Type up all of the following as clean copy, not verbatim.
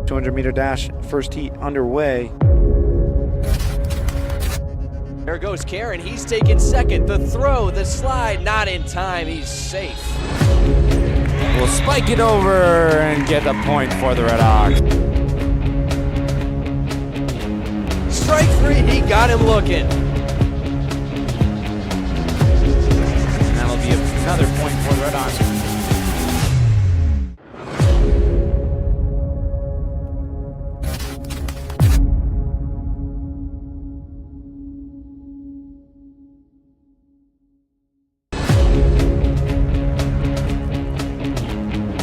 200-meter dash, first heat underway. There goes Karen. He's taking second. The throw, the slide, not in time. He's safe. Will spike it over and get the point for the Redhawks. Strike three. He got him looking. That'll be another point for the Redhawks.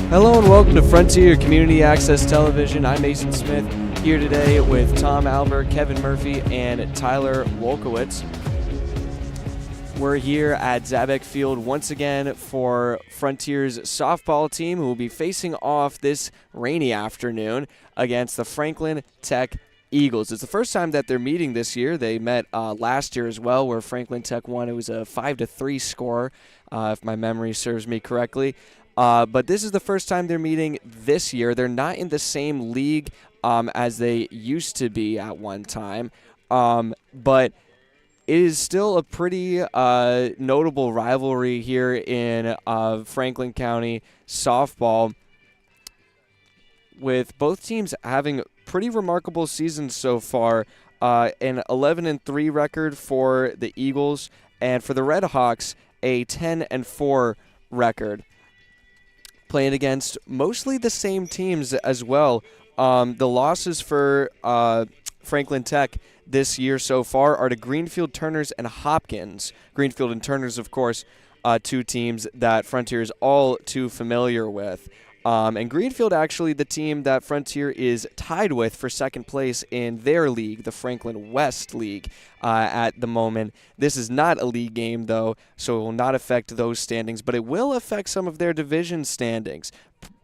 Hello and welcome to Frontier Community Access Television. I'm Mason Smith, here today with Tom Albert, Kevin Murphy, and Tyler Wolkowitz. We're here at Zabek Field once again for Frontier's softball team, who will be facing off this rainy afternoon against the Franklin Tech Eagles. It's the first time that they're meeting this year. They met last year as well, where Franklin Tech won. It was a 5-3 score, if my memory serves me correctly. But this is the first time they're meeting this year. They're not in the same league as they used to be at one time. But it is still a pretty notable rivalry here in Franklin County softball, with both teams having pretty remarkable seasons so far. An 11-3 record for the Eagles, and for the Redhawks, a 10-4 record. Playing against mostly the same teams as well. The losses for Franklin Tech this year so far are to Greenfield, Turners, and Hopkins. Greenfield and Turners, of course, two teams that Frontier is all too familiar with. And Greenfield, actually, the team that Frontier is tied with for second place in their league, the Franklin West League, at the moment. This is not a league game, though, so it will not affect those standings, but it will affect some of their division standings.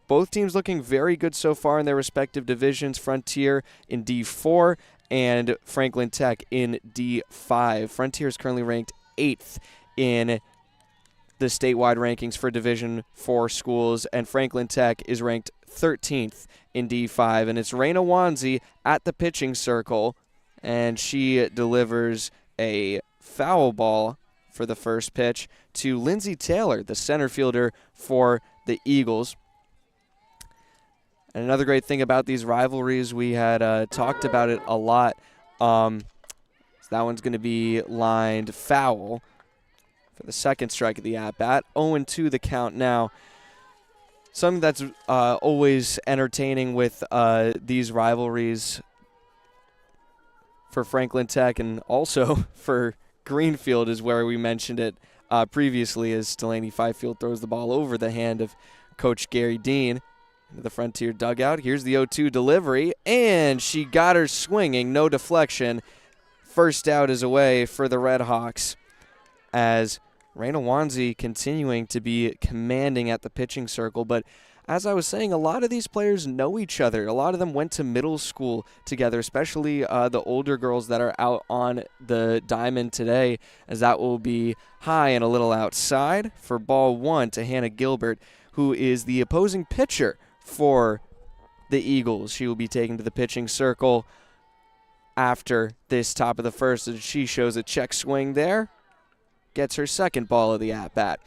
Both teams looking very good so far in their respective divisions. Frontier in D4 and Franklin Tech in D5. Frontier is currently ranked 8th in the statewide rankings for Division 4 schools, and Franklin Tech is ranked 13th in D5. And it's Raina Wanzi at the pitching circle, and she delivers a foul ball for the first pitch to Lindsay Taylor, the center fielder for the Eagles. And another great thing about these rivalries, we had talked about it a lot. So that one's going to be lined foul for the second strike of the at-bat. 0-2 the count now. Something that's always entertaining with these rivalries for Franklin Tech and also for Greenfield is where we mentioned it previously, as Delaney Fifield throws the ball over the hand of Coach Gary Dean into the Frontier dugout. Here's the 0-2 delivery, and she got her swinging, no deflection. First out is away for the Redhawks, as Raina Wanzi continuing to be commanding at the pitching circle. But as I was saying, a lot of these players know each other. A lot of them went to middle school together, especially the older girls that are out on the diamond today, as that will be high and a little outside for ball one to Hannah Gilbert, who is the opposing pitcher for the Eagles. She will be taken to the pitching circle after this top of the first, and she shows a check swing there. Gets her second ball of the at-bat.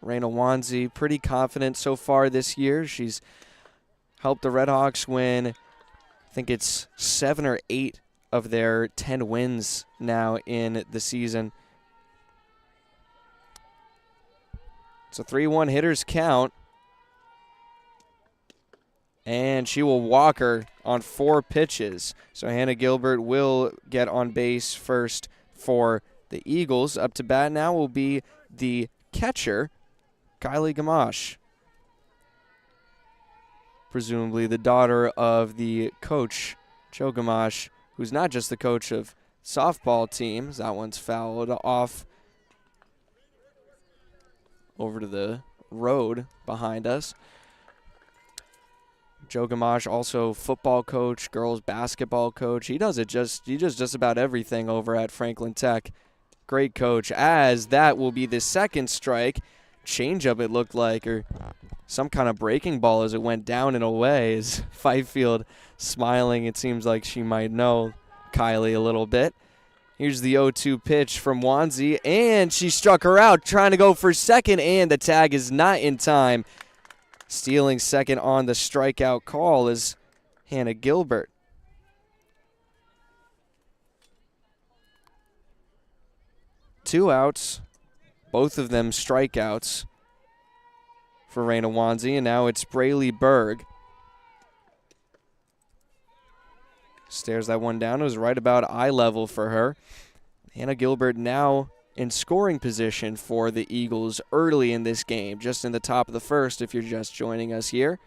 Raina Wanzi, pretty confident so far this year. She's helped the Redhawks win, I think it's 7 or 8 of their 10 wins now in the season. It's a 3-1 hitters count. And she will walk her on 4 pitches. So Hannah Gilbert will get on base first for the Eagles. Up to bat now will be the catcher, Kylie Gamache. Presumably the daughter of the coach, Joe Gamache, who's not just the coach of softball teams. That one's fouled off over to the road behind us. Joe Gamache, also football coach, girls basketball coach. He does just about everything over at Franklin Tech. Great coach, as that will be the second strike. Changeup, it looked like, or some kind of breaking ball as it went down and away. As Fifield smiling, it seems like she might know Kylie a little bit. Here's the 0-2 pitch from Wanzi, and she struck her out, trying to go for second, and the tag is not in time. Stealing second on the strikeout call is Hannah Gilbert. Two outs, both of them strikeouts for Raina Wanzi, and now it's Braylee Berg. Stares that one down. It was right about eye level for her. Hannah Gilbert now in scoring position for the Eagles early in this game, just in the top of the first if you're just joining us here.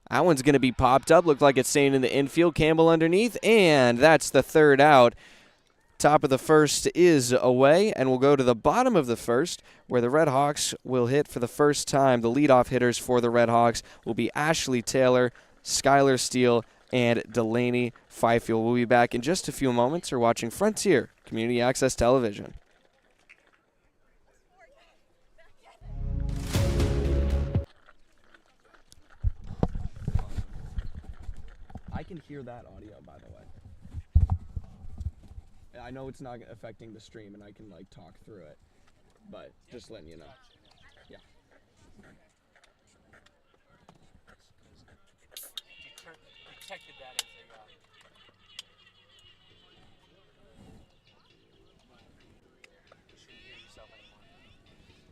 That one's going to be popped up. Looked like it's staying in the infield. Campbell underneath, and that's the third out. Top of the first is away, and we'll go to the bottom of the first, where the Redhawks will hit for the first time. The leadoff hitters for the Redhawks will be Ashley Taylor, Skylar Steele, and Delaney Fifield. We'll be back in just a few moments. You're watching Frontier Community Access Television. I can hear that audio, by the way. I know it's not affecting the stream, and I can like talk through it, but just letting you know. Yeah. Detected that as a you shouldn't hear yourself anymore.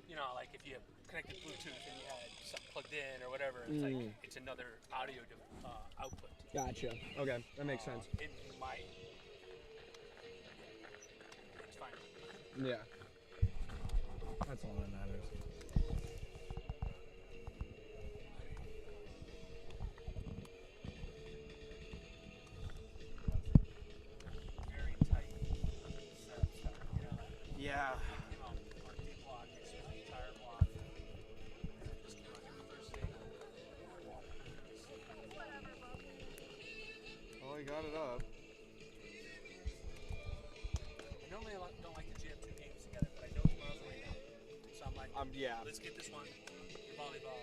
You know, like if you connected Bluetooth and you had something plugged in or whatever, it's like it's another audio output. Gotcha. Okay, that makes sense. It might. It's fine. Yeah. That's all that matters. Very tight set of stuff, you know. Yeah. On D block, it's the entire block. Just keep on your first thing. Oh, he got it up. I normally don't like to jam two games together, but I know tomorrow's right now. So I'm like, Yeah. let's get this one. Your volleyball.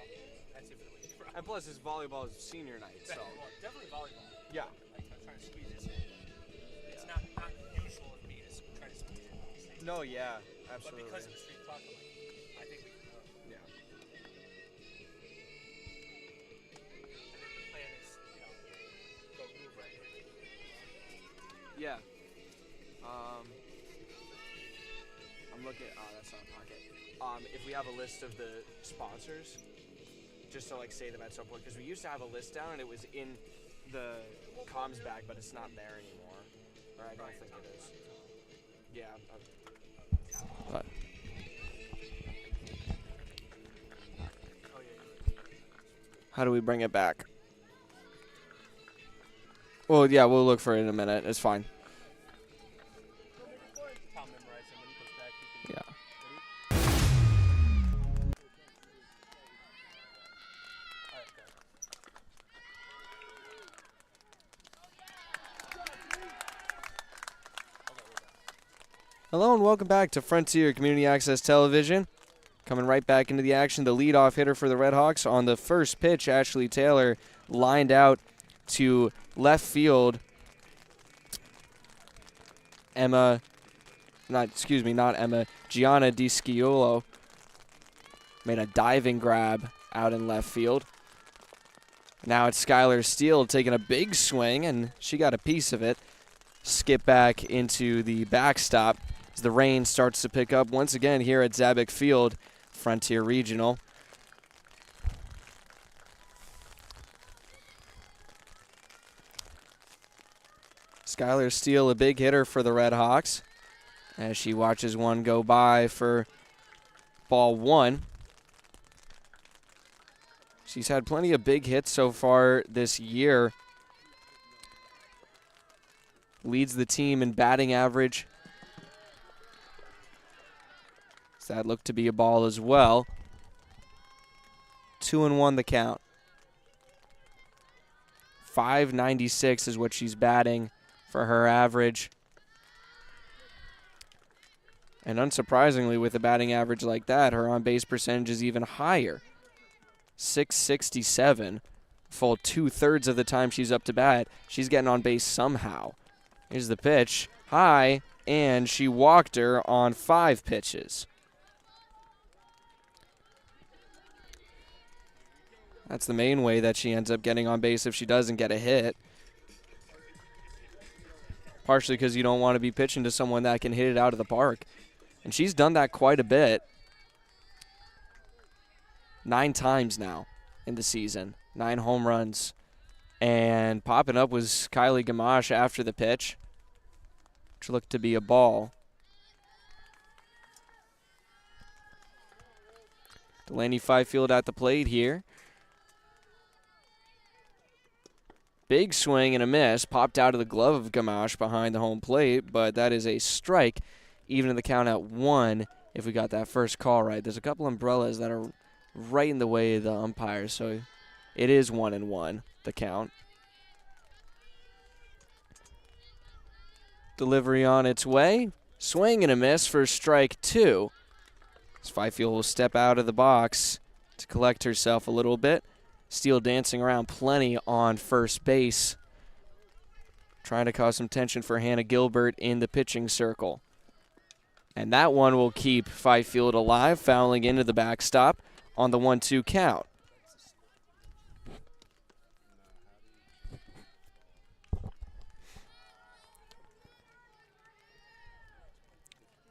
That's it for the week. And plus, it's volleyball's senior night, so. Well, definitely volleyball. Yeah. Like, I'm trying to squeeze this in. It's not usual of me to try to squeeze in these things. No, yeah, But absolutely. because of the 3 o'clock, I'm like, I think we can go. Yeah. And then the plan is, you know, go move right in. Yeah. I'm looking. Oh, that's not a pocket. If we have a list of the sponsors, just to like say them at some point, because we used to have a list down and it was in the comms bag, but it's not there anymore. Or I don't think it is. Yeah. What? Oh, yeah. How do we bring it back? Well, yeah, we'll look for it in a minute. It's fine. Tom memorized him when he goes back. He can, Yeah. all right, go. Hello and welcome back to Frontier Community Access Television. Coming right back into the action, the leadoff hitter for the Redhawks on the first pitch, Ashley Taylor lined out to left field. Gianna DiSciolo made a diving grab out in left field. Now it's Skylar Steele taking a big swing, and she got a piece of it. Skip back into the backstop as the rain starts to pick up once again here at Zabick Field, Frontier Regional. Skylar Steele, a big hitter for the Redhawks, as she watches one go by for ball one. She's had plenty of big hits so far this year. Leads the team in batting average. So that looked to be a ball as well. 2-1 the count. .596 is what she's batting for her average. And unsurprisingly, with a batting average like that, her on-base percentage is even higher. .667. Full 2/3 of the time she's up to bat, she's getting on base somehow. Here's the pitch. High, and she walked her on 5 pitches. That's the main way that she ends up getting on base if she doesn't get a hit. Partially because you don't want to be pitching to someone that can hit it out of the park. And she's done that quite a bit. 9 times now in the season. 9 home runs. And popping up was Kylie Gamache after the pitch, which looked to be a ball. Delaney Fifield at the plate here. Big swing and a miss. Popped out of the glove of Gamache behind the home plate, but that is a strike. Even in the count at 1 if we got that first call right. There's a couple umbrellas that are right in the way of the umpires, so it is 1-1, the count. Delivery on its way. Swing and a miss for strike 2. As Fifield will step out of the box to collect herself a little bit. Steele dancing around plenty on first base, trying to cause some tension for Hannah Gilbert in the pitching circle. And that one will keep Fifield alive, fouling into the backstop on the 1-2 count.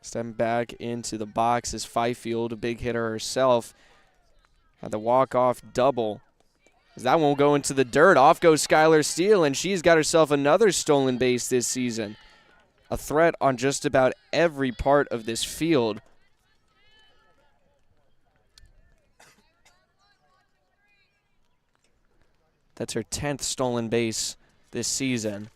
Stepping back into the box is Fifield, a big hitter herself. Had the walk-off double. As that won't go into the dirt. Off goes Skylar Steele, and she's got herself another stolen base this season. A threat on just about every part of this field. That's her 10th stolen base this season.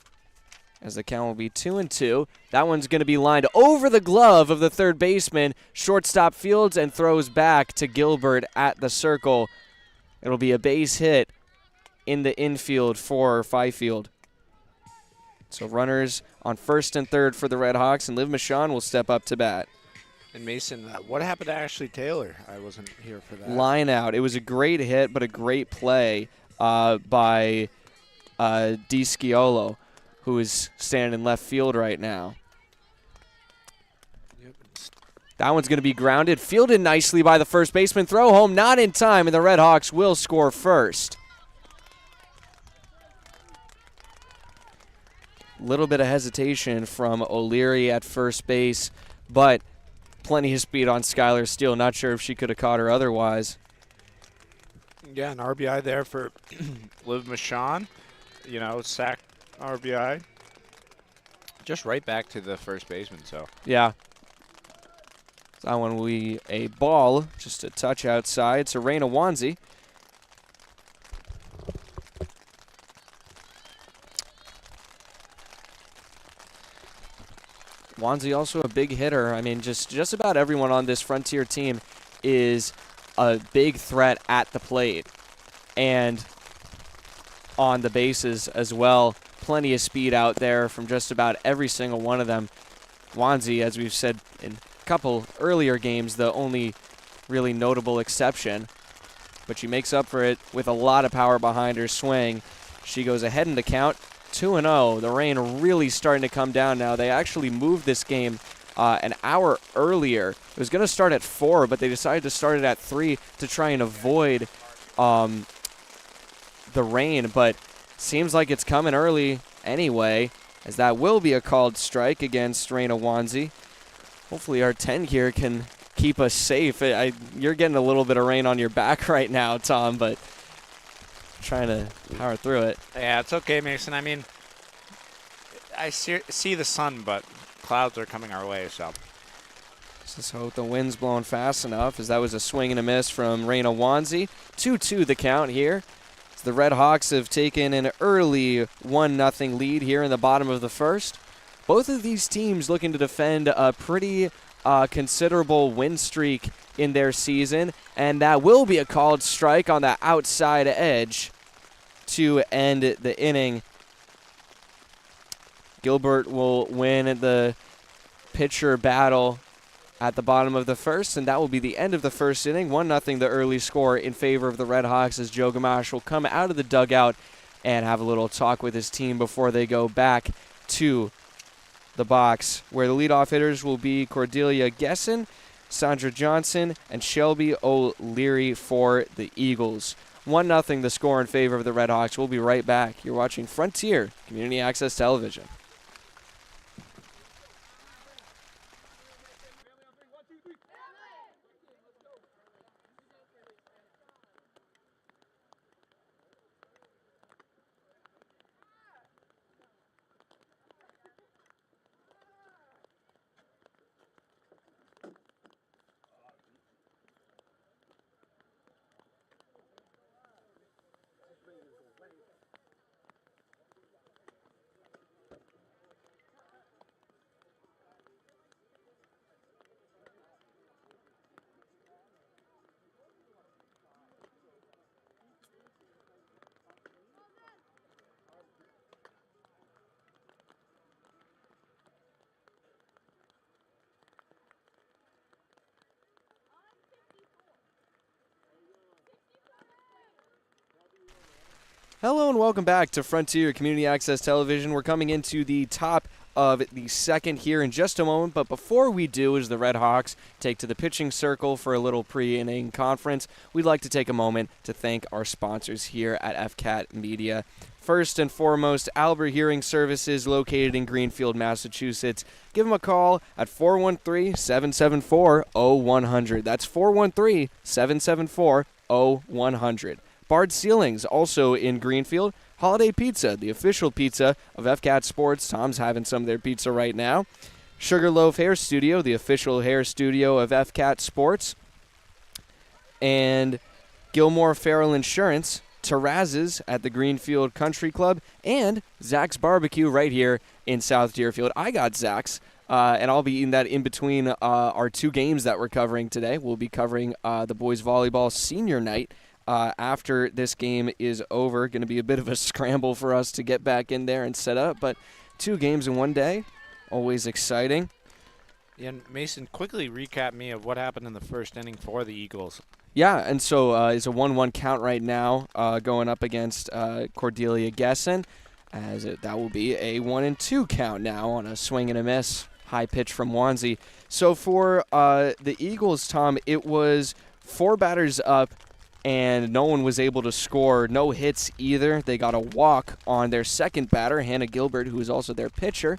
As the count will be 2-2. That one's going to be lined over the glove of the third baseman. Shortstop fields and throws back to Gilbert at the circle. It'll be a base hit in the infield for Fifield. So runners on first and third for the Redhawks, and Liv Michon will step up to bat. And Mason, what happened to Ashley Taylor? I wasn't here for that. Line out. It was a great hit, but a great play by Di Sciolo, who is standing in left field right now. That one's going to be grounded. Fielded nicely by the first baseman. Throw home, not in time, and the Redhawks will score first. Little bit of hesitation from O'Leary at first base, but plenty of speed on Skylar Steele. Not sure if she could have caught her otherwise. Yeah, an RBI there for Liv Michon. Sack RBI. Just right back to the first baseman, so. Yeah. That one will be a ball, just a touch outside. So Raina Wanzi. Wanzi also a big hitter. I mean, just about everyone on this Frontier team is a big threat at the plate and on the bases as well. Plenty of speed out there from just about every single one of them. Wanzi, as we've said in couple earlier games, the only really notable exception, but she makes up for it with a lot of power behind her swing. She goes ahead in the count, 2-0. The rain really starting to come down now. They actually moved this game an hour earlier. It was going to start at 4, but they decided to start it at 3 to try and avoid the rain, but seems like it's coming early anyway, as that will be a called strike against Raina Wanzi. Hopefully our 10 here can keep us safe. You're getting a little bit of rain on your back right now, Tom, but trying to power through it. Yeah, it's okay, Mason. I mean, I see the sun, but clouds are coming our way, so. Just hope the wind's blowing fast enough, as that was a swing and a miss from Raina Wanzi. 2-2 the count here. The Redhawks have taken an early 1-0 lead here in the bottom of the first. Both of these teams looking to defend a pretty considerable win streak in their season, and that will be a called strike on the outside edge to end the inning. Gilbert will win the pitcher battle at the bottom of the first, and that will be the end of the first inning. 1-0 the early score in favor of the Redhawks as Joe Gamache will come out of the dugout and have a little talk with his team before they go back to the box, where the leadoff hitters will be Cordelia Gesson, Sandra Johnson, and Shelby O'Leary for the Eagles. 1-0 the score in favor of the Redhawks. We'll be right back. You're watching Frontier Community Access Television. Hello and welcome back to Frontier Community Access Television. We're coming into the top of the second here in just a moment, but before we do, as the Redhawks take to the pitching circle for a little pre-inning conference, we'd like to take a moment to thank our sponsors here at FCAT Media. First and foremost, Albert Hearing Services, located in Greenfield, Massachusetts. Give them a call at 413-774-0100. That's 413-774-0100. Bard Ceilings, also in Greenfield. Holiday Pizza, the official pizza of FCAT Sports. Tom's having some of their pizza right now. Sugarloaf Hair Studio, the official hair studio of FCAT Sports. And Gilmore Farrell Insurance, Terraz's at the Greenfield Country Club, and Zach's Barbecue right here in South Deerfield. I got Zach's, and I'll be eating that in between our two games that we're covering today. We'll be covering the boys volleyball senior night after this game is over. Going to be a bit of a scramble for us to get back in there and set up, but 2 games in one day, always exciting. Yeah, and Mason, quickly recap me of what happened in the first inning for the Eagles. Yeah, and so it's a 1-1 count right now going up against Cordelia Gesson, as that will be a 1-2 count now on a swing and a miss, high pitch from Wanzi. So for the Eagles, Tom, it was 4 batters up, and no one was able to score, no hits either. They got a walk on their second batter, Hannah Gilbert, who is also their pitcher.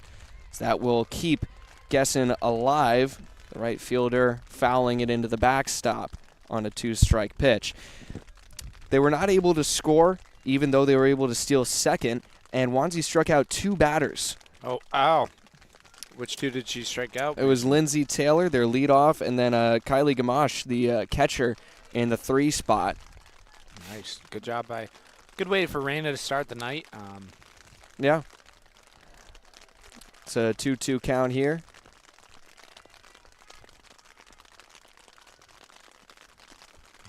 So that will keep Gesson alive, the right fielder fouling it into the backstop on a 2-strike pitch. They were not able to score, even though they were able to steal second, and Wanzi struck out 2 batters. Oh, ow. Which 2 did she strike out? It was Lindsay Taylor, their leadoff, and then Kylie Gamache, the catcher, in the 3 spot. Nice. Good job by. Good way for Raina to start the night. Yeah. It's a 2-2 count here.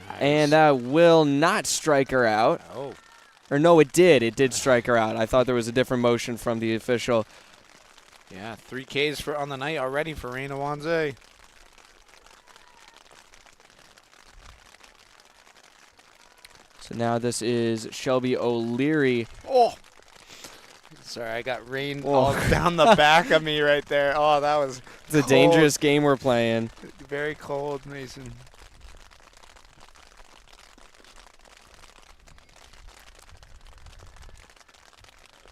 Nice. And that will not strike her out. Oh. Or no, it did. It did strike her out. I thought there was a different motion from the official. Yeah, 3 Ks on the night already for Raina Wanze. So now this is Shelby O'Leary. Oh! Sorry, I got rain all down the back of me right there. Oh, that was It's a dangerous game we're playing. very cold, Mason.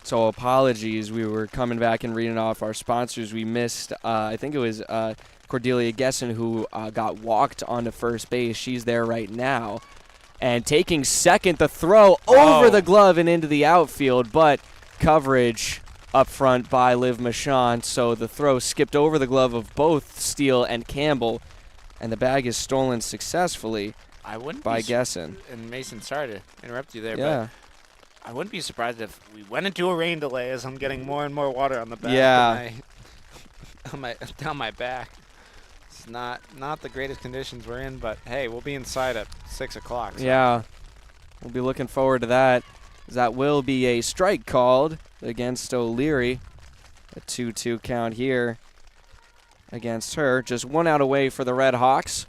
So apologies. We were coming back and reading off our sponsors. We missed, I think it was Cordelia Gesson, who got walked onto first base. She's there right now. And taking second, the throw over the glove and into the outfield, but coverage up front by Liv Michon. So the throw skipped over the glove of both Steele and Campbell, and the bag is stolen successfully by Gesson. And Mason, sorry to interrupt you there, Yeah. but I wouldn't be surprised if we went into a rain delay as I'm getting more and more water on the back. Yeah. Down my back. It's not the greatest conditions we're in, but hey, we'll be inside at 6 o'clock. So. Yeah. We'll be looking forward to that. That will be a strike called against O'Leary. A 2-2 count here against her. Just 1 out away for the Redhawks.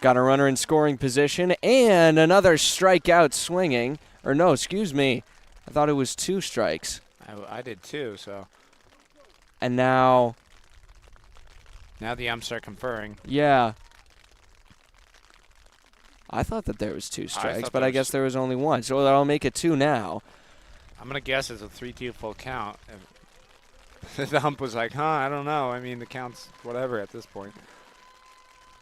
Got a runner in scoring position and another strikeout swinging. Or no, excuse me. I thought it was 2 strikes. I did too, so. And now, Now the umps are conferring. yeah. I thought that there was 2 strikes, thought but there I guess there was only 1. So that'll make it 2 now. I'm going to guess it's a 3-2 full count. If the ump was like, I don't know. I mean, the count's whatever at this point.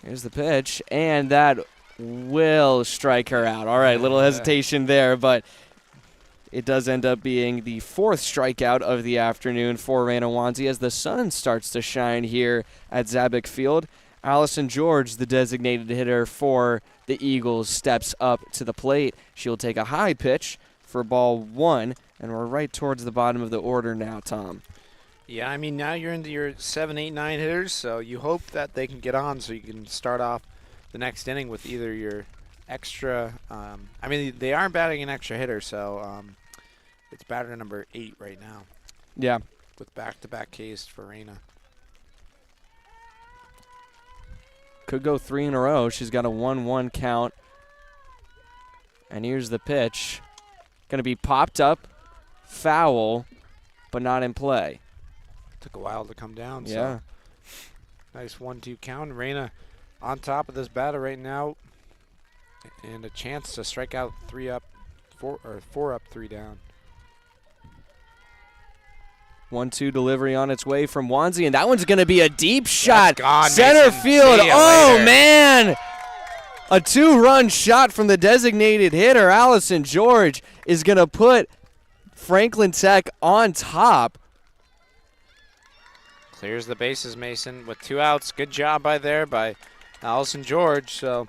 Here's the pitch, and that will strike her out. All right, little hesitation there, but it does end up being the 4th strikeout of the afternoon for Raina Wanzi as the sun starts to shine here at Zabick Field. Allison George, the designated hitter for the Eagles, steps up to the plate. She'll take a high pitch for ball 1, and we're right towards the bottom of the order now, Tom. Yeah, I mean, now you're into your 7, 8, 9 hitters, so you hope that they can get on so you can start off the next inning with either your extra I mean, they aren't batting an extra hitter, so it's batter number 8 right now. Yeah. With back-to-back Ks for Raina. Could go 3 in a row. She's got a 1-1 count. And here's the pitch. Going to be popped up, foul, but not in play. Took a while to come down. Yeah. So nice 1-2 count. Raina on top of this batter right now, and a chance to strike out 4 up, 3 down. 1-2 delivery on its way from Wanzi, and that one's going to be a deep shot. Gone, Center Mason. field. See ya Oh, later. man. A 2-run shot from the designated hitter, Allison George, is going to put Franklin Tech on top. Clears the bases, Mason, with 2 outs. Good job by Allison George. So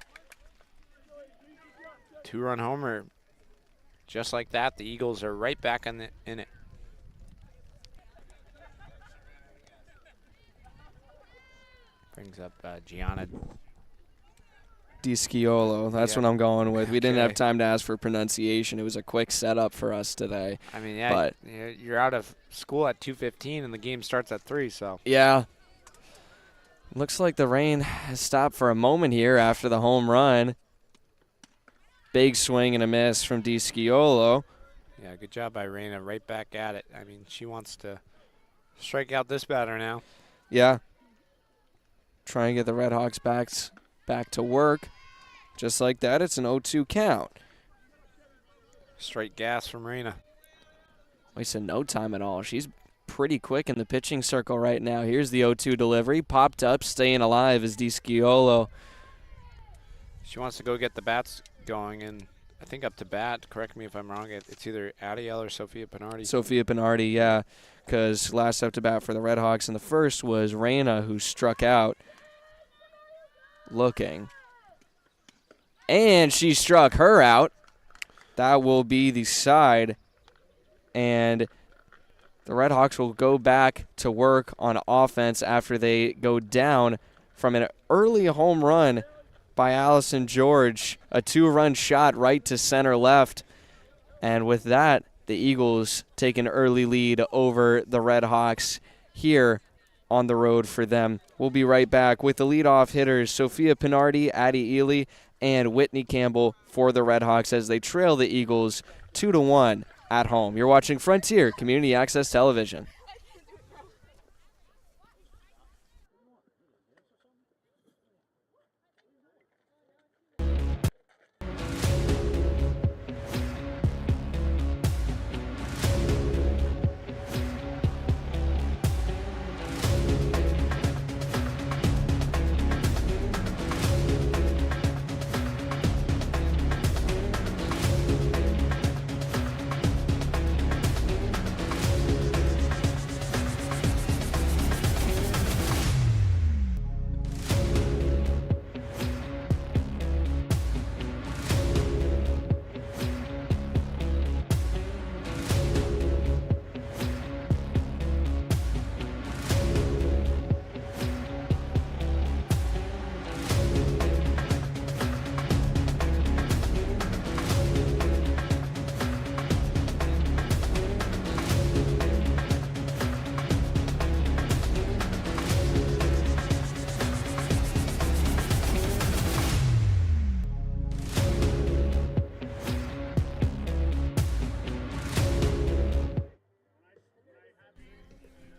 2-run homer. Just like that, the Eagles are right back in it. Brings up Gianna. DiSciolo, that's Yeah. what I'm going with. We didn't have Okay. time to ask for pronunciation. It was a quick setup for us today. I mean, yeah, But- you're out of school at 2:15 and the game starts at 3. So Yeah. Looks like the rain has stopped for a moment here after the home run. Big swing and a miss from DiSciolo. yeah, good job by Raina. Right back at it. I mean, she wants to strike out this batter now. Yeah. Try and get the Redhawks back to work. Just like that, it's an 0-2 count. Straight gas from Raina. Wasted no time at all. She's pretty quick in the pitching circle right now. Here's the 0-2 delivery. Popped up, staying alive is DiSciolo. She wants to go get the bats going, and I think up to bat, correct me if I'm wrong, it's either Adiel or Sophia Pinardi. Sophia Pinardi, yeah, because last up to bat for the Redhawks in the first was Raina, who struck out looking. And she struck her out. That will be the side. And the Redhawks will go back to work on offense after they go down from an early home run by Allison George. A 2-run shot right to center left. And with that, the Eagles take an early lead over the Redhawks here on the road for them. We'll be right back with the leadoff hitters, Sophia Pinardi, Addie Ely, and Whitney Campbell for the Redhawks as they trail the Eagles 2-1 at home. You're watching Frontier Community Access Television.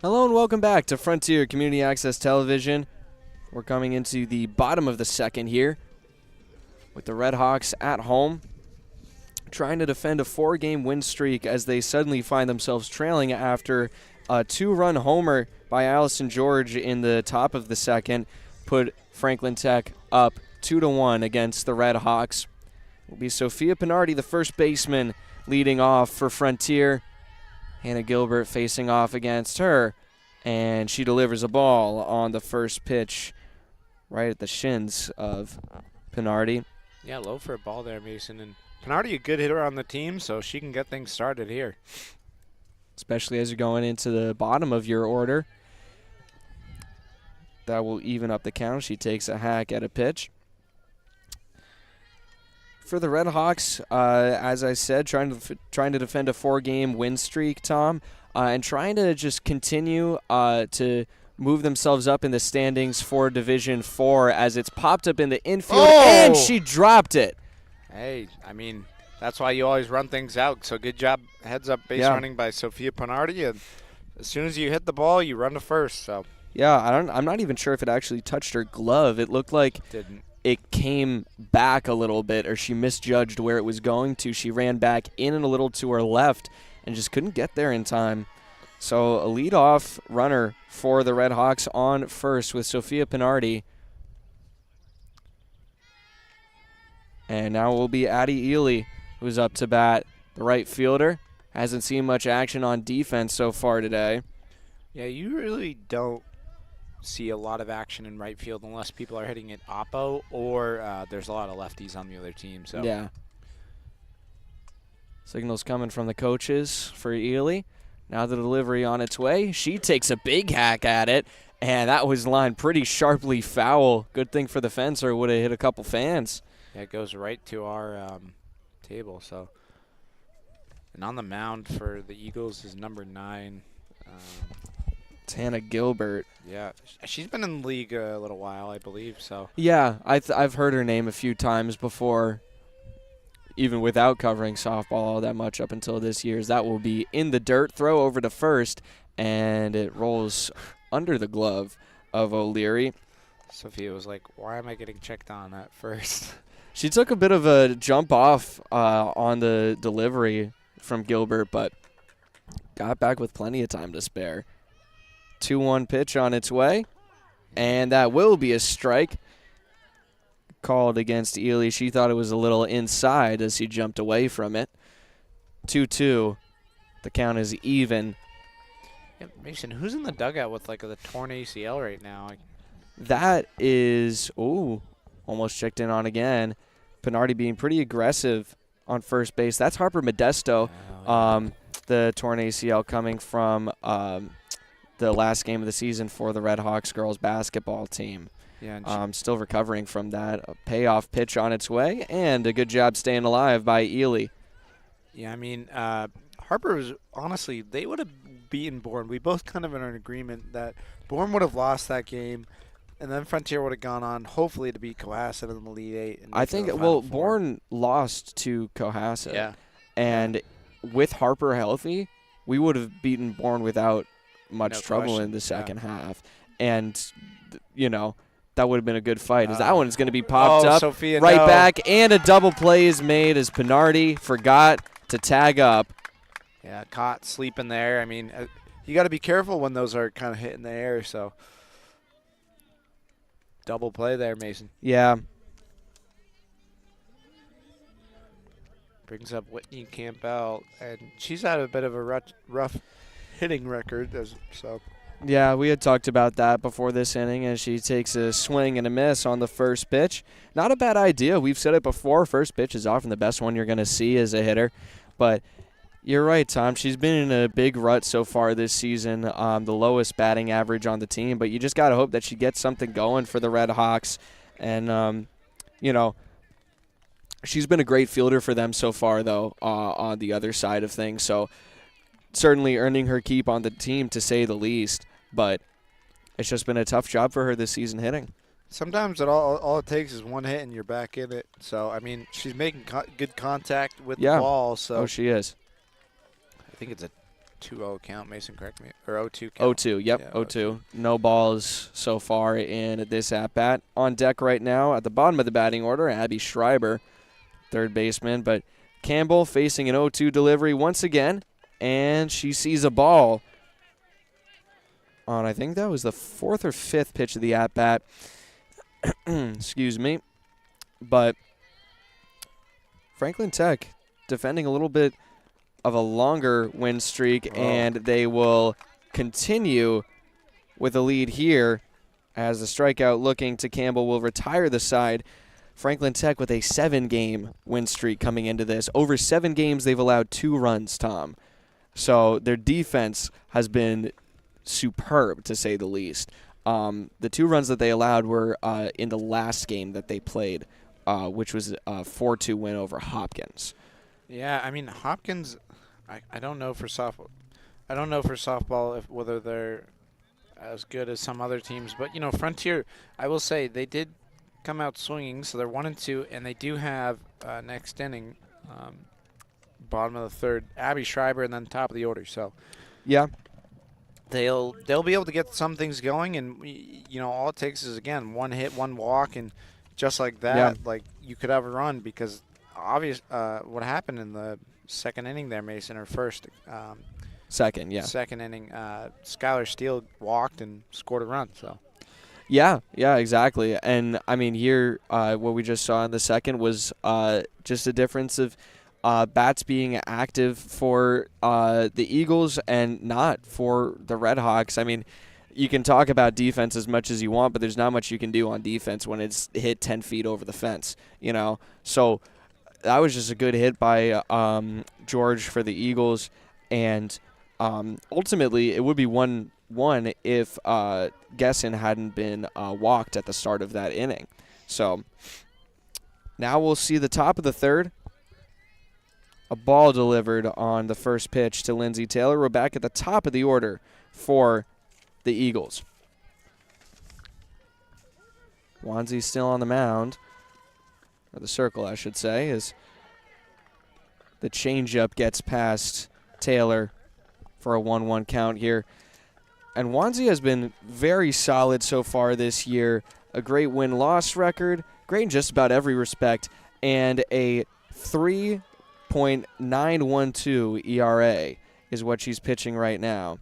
Hello and welcome back to Frontier Community Access Television. We're coming into the bottom of the second here with the Redhawks at home, trying to defend a 4-game win streak as they suddenly find themselves trailing after a 2-run homer by Allison George in the top of the second put Franklin Tech up 2-1 against the Redhawks. It will be Sophia Pinardi, the first baseman, leading off for Frontier. Hannah Gilbert facing off against her, and she delivers a ball on the first pitch right at the shins of Pinardi. Yeah, low for a ball there, Mason. And Pinardi, a good hitter on the team, so she can get things started here. Especially as you're going into the bottom of your order. That will even up the count. She takes a hack at a pitch. For the Redhawks, as I said, trying to defend a 4-game win streak, Tom, and trying to just continue to move themselves up in the standings for Division 4 as it's popped up in the infield, and she dropped it. Hey, I mean, that's why you always run things out. So good job, heads up base running by Sophia Pinardi, and as soon as you hit the ball, you run to first. So yeah, I'm not even sure if it actually touched her glove. It looked like didn't. It came back a little bit, or she misjudged where it was going to. She ran back in and a little to her left and just couldn't get there in time. So a leadoff runner for the Redhawks on first with Sophia Pinardi. And now it will be Addie Ely who's up to bat. The right fielder hasn't seen much action on defense so far today. Yeah, you really don't see a lot of action in right field unless people are hitting it oppo or there's a lot of lefties on the other team. So yeah. Signals coming from the coaches for Ely. Now the delivery on its way. She takes a big hack at it, and that was lined pretty sharply foul. Good thing for the fence, or it would have hit a couple fans. Yeah, it goes right to our table. So, and on the mound for the Eagles is number 9. It's Hannah Gilbert. Yeah, she's been in the league a little while, I believe. So yeah, I've heard her name a few times before, even without covering softball all that much up until this year's. That will be in the dirt, throw over to first, and it rolls under the glove of O'Leary. Sophia was like, why am I getting checked on at first? She took a bit of a jump off on the delivery from Gilbert, but got back with plenty of time to spare. 2-1 pitch on its way, and that will be a strike called against Ely. She thought it was a little inside as he jumped away from it. 2-2. The count is even. Yeah, Mason, who's in the dugout with like a torn ACL right now? That is, almost checked in on again. Pinardi being pretty aggressive on first base. That's Harper Modesto. The torn ACL coming from the last game of the season for the Redhawks girls basketball team. Yeah, still recovering from that. A payoff pitch on its way, and a good job staying alive by Ely. Yeah, I mean, Harper was, honestly, they would have beaten Bourne. We both kind of are in agreement that Bourne would have lost that game, and then Frontier would have gone on, hopefully, to beat Cohasset in the Elite 8. And I think, Bourne lost to Cohasset. Yeah. And with Harper healthy, we would have beaten Bourne without much trouble question. in the second half. And, that would have been a good fight. As that one is going to be popped up Sophia, right back, and a double play is made as Pinardi forgot to tag up. Yeah, caught sleeping there. I mean, you got to be careful when those are kind of hitting the air. So, double play there, Mason. Yeah. Brings up Whitney Campbell, and she's had a bit of a rough hitting record. Yeah, we had talked about that before this inning as she takes a swing and a miss on the first pitch. Not a bad idea. We've said it before. First pitch is often the best one you're going to see as a hitter. But you're right, Tom. She's been in a big rut so far this season, the lowest batting average on the team. But you just got to hope that she gets something going for the Redhawks. And, she's been a great fielder for them so far, though, on the other side of things. So certainly earning her keep on the team, to say the least. But it's just been a tough job for her this season hitting. Sometimes all it takes is one hit and you're back in it. So, I mean, she's making good contact with the ball. So she is. I think it's a 2-0 count, Mason, correct me. Or 0-2 count. 0-2, yep, Yeah, 0-2. No balls so far in this at-bat. On deck right now at the bottom of the batting order, Abby Schreiber, third baseman. But Campbell facing an 0-2 delivery once again, and she sees a ball on, I think that was the fourth or fifth pitch of the at-bat. Excuse me. But Franklin Tech defending a little bit of a longer win streak, and they will continue with a lead here as the strikeout looking to Campbell will retire the side. Franklin Tech with a 7-game win streak coming into this. Over 7 games, they've allowed 2 runs, Tom. So their defense has been superb, to say the least. The 2 runs that they allowed were in the last game that they played, which was a 4-2 win over Hopkins. Yeah, I mean, Hopkins, I don't know for softball. I don't know for softball whether they're as good as some other teams. But, you know, Frontier, I will say, they did come out swinging, so they're 1-2, and they do have next inning, bottom of the third, Abby Schreiber, and then top of the order. So, yeah, they'll be able to get some things going, and you know, all it takes is, again, 1 hit, 1 walk, and just like that, like, you could have a run, because what happened in the second inning there, Mason, or first? Second inning, Skylar Steele walked and scored a run. So. Yeah, exactly. And, I mean, here what we just saw in the second was just a difference of bats being active for the Eagles and not for the Redhawks. I mean, you can talk about defense as much as you want, but there's not much you can do on defense when it's hit 10 feet over the fence, you know. So that was just a good hit by George for the Eagles. And ultimately, it would be 1-1 if Gesson hadn't been walked at the start of that inning. So now we'll see the top of the third. A ball delivered on the first pitch to Lindsay Taylor. We're back at the top of the order for the Eagles. Wanzi's still on the mound, or the circle, I should say, as the changeup gets past Taylor for a 1-1 count here. And Wanzi has been very solid so far this year. A great win-loss record, great in just about every respect, and a 3.912 ERA is what she's pitching right now,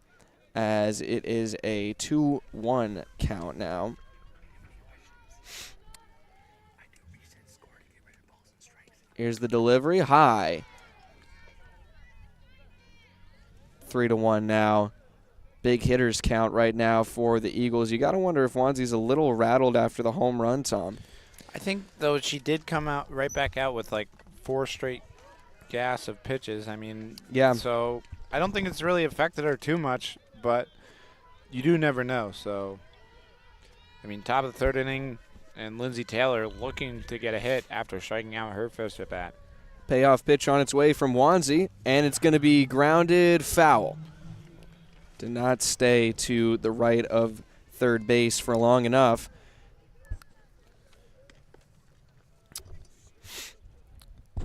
as it is a 2-1 count now. Here's the delivery, high. 3-1 now. Big hitters count right now for the Eagles. You got to wonder if Wanzi's a little rattled after the home run, Tom. I think, though, she did come out right back out with like 4 straight gas of pitches. I mean, yeah. So I don't think it's really affected her too much, but you do never know. So, I mean, top of the third inning, and Lindsay Taylor looking to get a hit after striking out her first at bat. Payoff pitch on its way from Wanzi, and it's going to be grounded foul. Did not stay to the right of third base for long enough.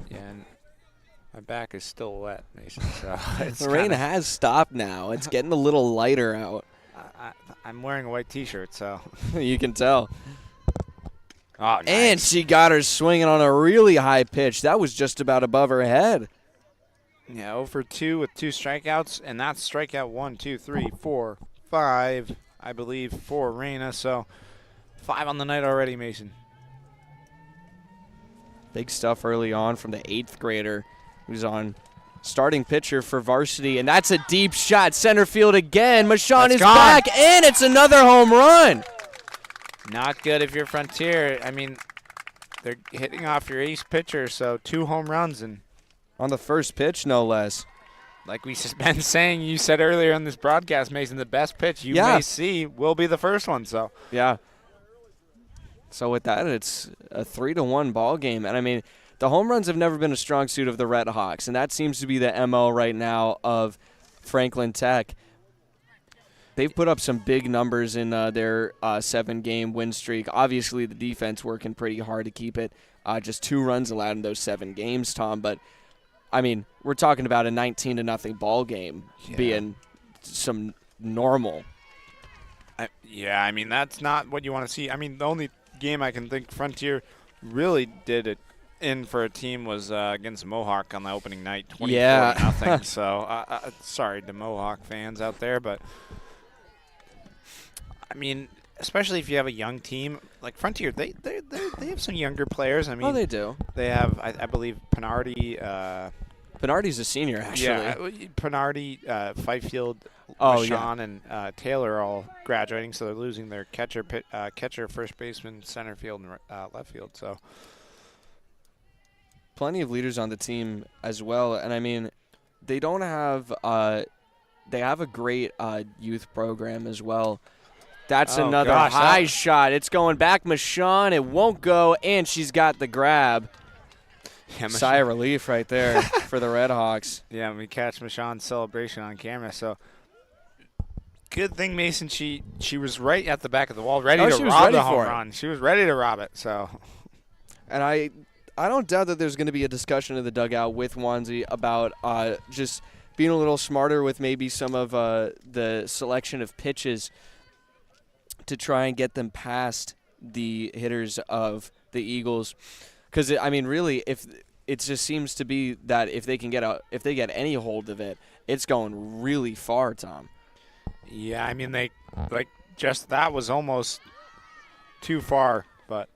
Yeah, and my back is still wet, Mason. So the rain has stopped now. It's getting a little lighter out. I'm wearing a white T-shirt, so. You can tell. Oh, nice. And she got her swinging on a really high pitch. That was just about above her head. Yeah, 0 for 2 with 2 strikeouts, and that's strikeout 1, 2, 3, 4, 5, I believe, for Reyna. So 5 on the night already, Mason. Big stuff early on from the 8th grader who's on starting pitcher for varsity, and that's a deep shot. Center field again. Michon is back, and it's another home run. Not good if you're Frontier. I mean, they're hitting off your ace pitcher, so 2 home runs. And on the first pitch, no less. Like we've been saying, you said earlier on this broadcast, Mason, the best pitch you may see will be the first one. So yeah. So with that, it's a 3-1 ball game. And, I mean, the home runs have never been a strong suit of the Redhawks, and that seems to be the MO right now of Franklin Tech. They've put up some big numbers in their 7-game win streak. Obviously, the defense working pretty hard to keep it. Just 2 runs allowed in those 7 games, Tom. But I mean, we're talking about a 19-0 ball game being some normal. Yeah, I mean, that's not what you want to see. I mean, the only game I can think Frontier really did it in for a team was against Mohawk on the opening night, 24-0. So, sorry to Mohawk fans out there, but I mean, especially if you have a young team like Frontier, they have some younger players. I mean, they do. They have, I believe, Pinardi. Pinardi's a senior, actually. Yeah, Pinardi, Fifield, Sean, and Taylor are all graduating, so they're losing their catcher, first baseman, center field, and left field. So, plenty of leaders on the team as well, and I mean, they don't have. They have a great youth program as well. That's another high shot. It's going back, Michon. It won't go, and she's got the grab. Yeah, sigh of relief right there for the Redhawks. Yeah, we catch Michon's celebration on camera. So good thing, Mason. She was right at the back of the wall, ready to rob the home run. She was ready to rob it. So, and I don't doubt that there's going to be a discussion in the dugout with Wanzi about just being a little smarter with maybe some of the selection of pitches to try and get them past the hitters of the Eagles. Because I mean, really, if it just seems to be that if they get any hold of it, it's going really far, Tom. Yeah, I mean just that was almost too far, but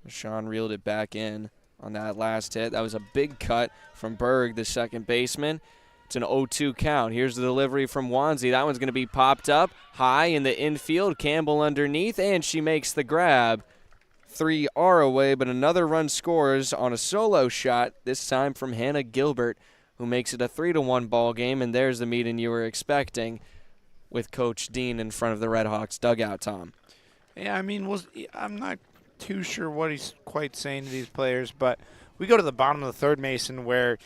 Sean reeled it back in on that last hit. That was a big cut from Berg, the second baseman. It's an 0-2 count. Here's the delivery from Wanzi. That one's going to be popped up high in the infield. Campbell underneath, and she makes the grab. 3 are away, but another run scores on a solo shot, this time from Hannah Gilbert, who makes it a 3-1 ball game, and there's the meeting you were expecting with Coach Dean in front of the Redhawks dugout, Tom. Yeah, I mean, I'm not too sure what he's quite saying to these players, but we go to the bottom of the third, Mason, where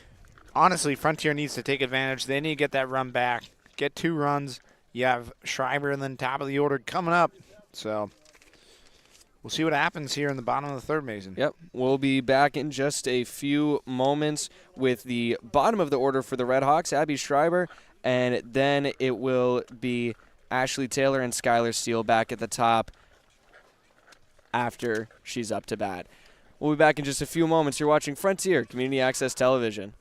honestly, Frontier needs to take advantage. They need to get that run back, get 2 runs. You have Schreiber and then top of the order coming up. So we'll see what happens here in the bottom of the third, Mason. Yep, we'll be back in just a few moments with the bottom of the order for the Redhawks, Abby Schreiber, and then it will be Ashley Taylor and Skylar Steele back at the top after she's up to bat. We'll be back in just a few moments. You're watching Frontier Community Access Television.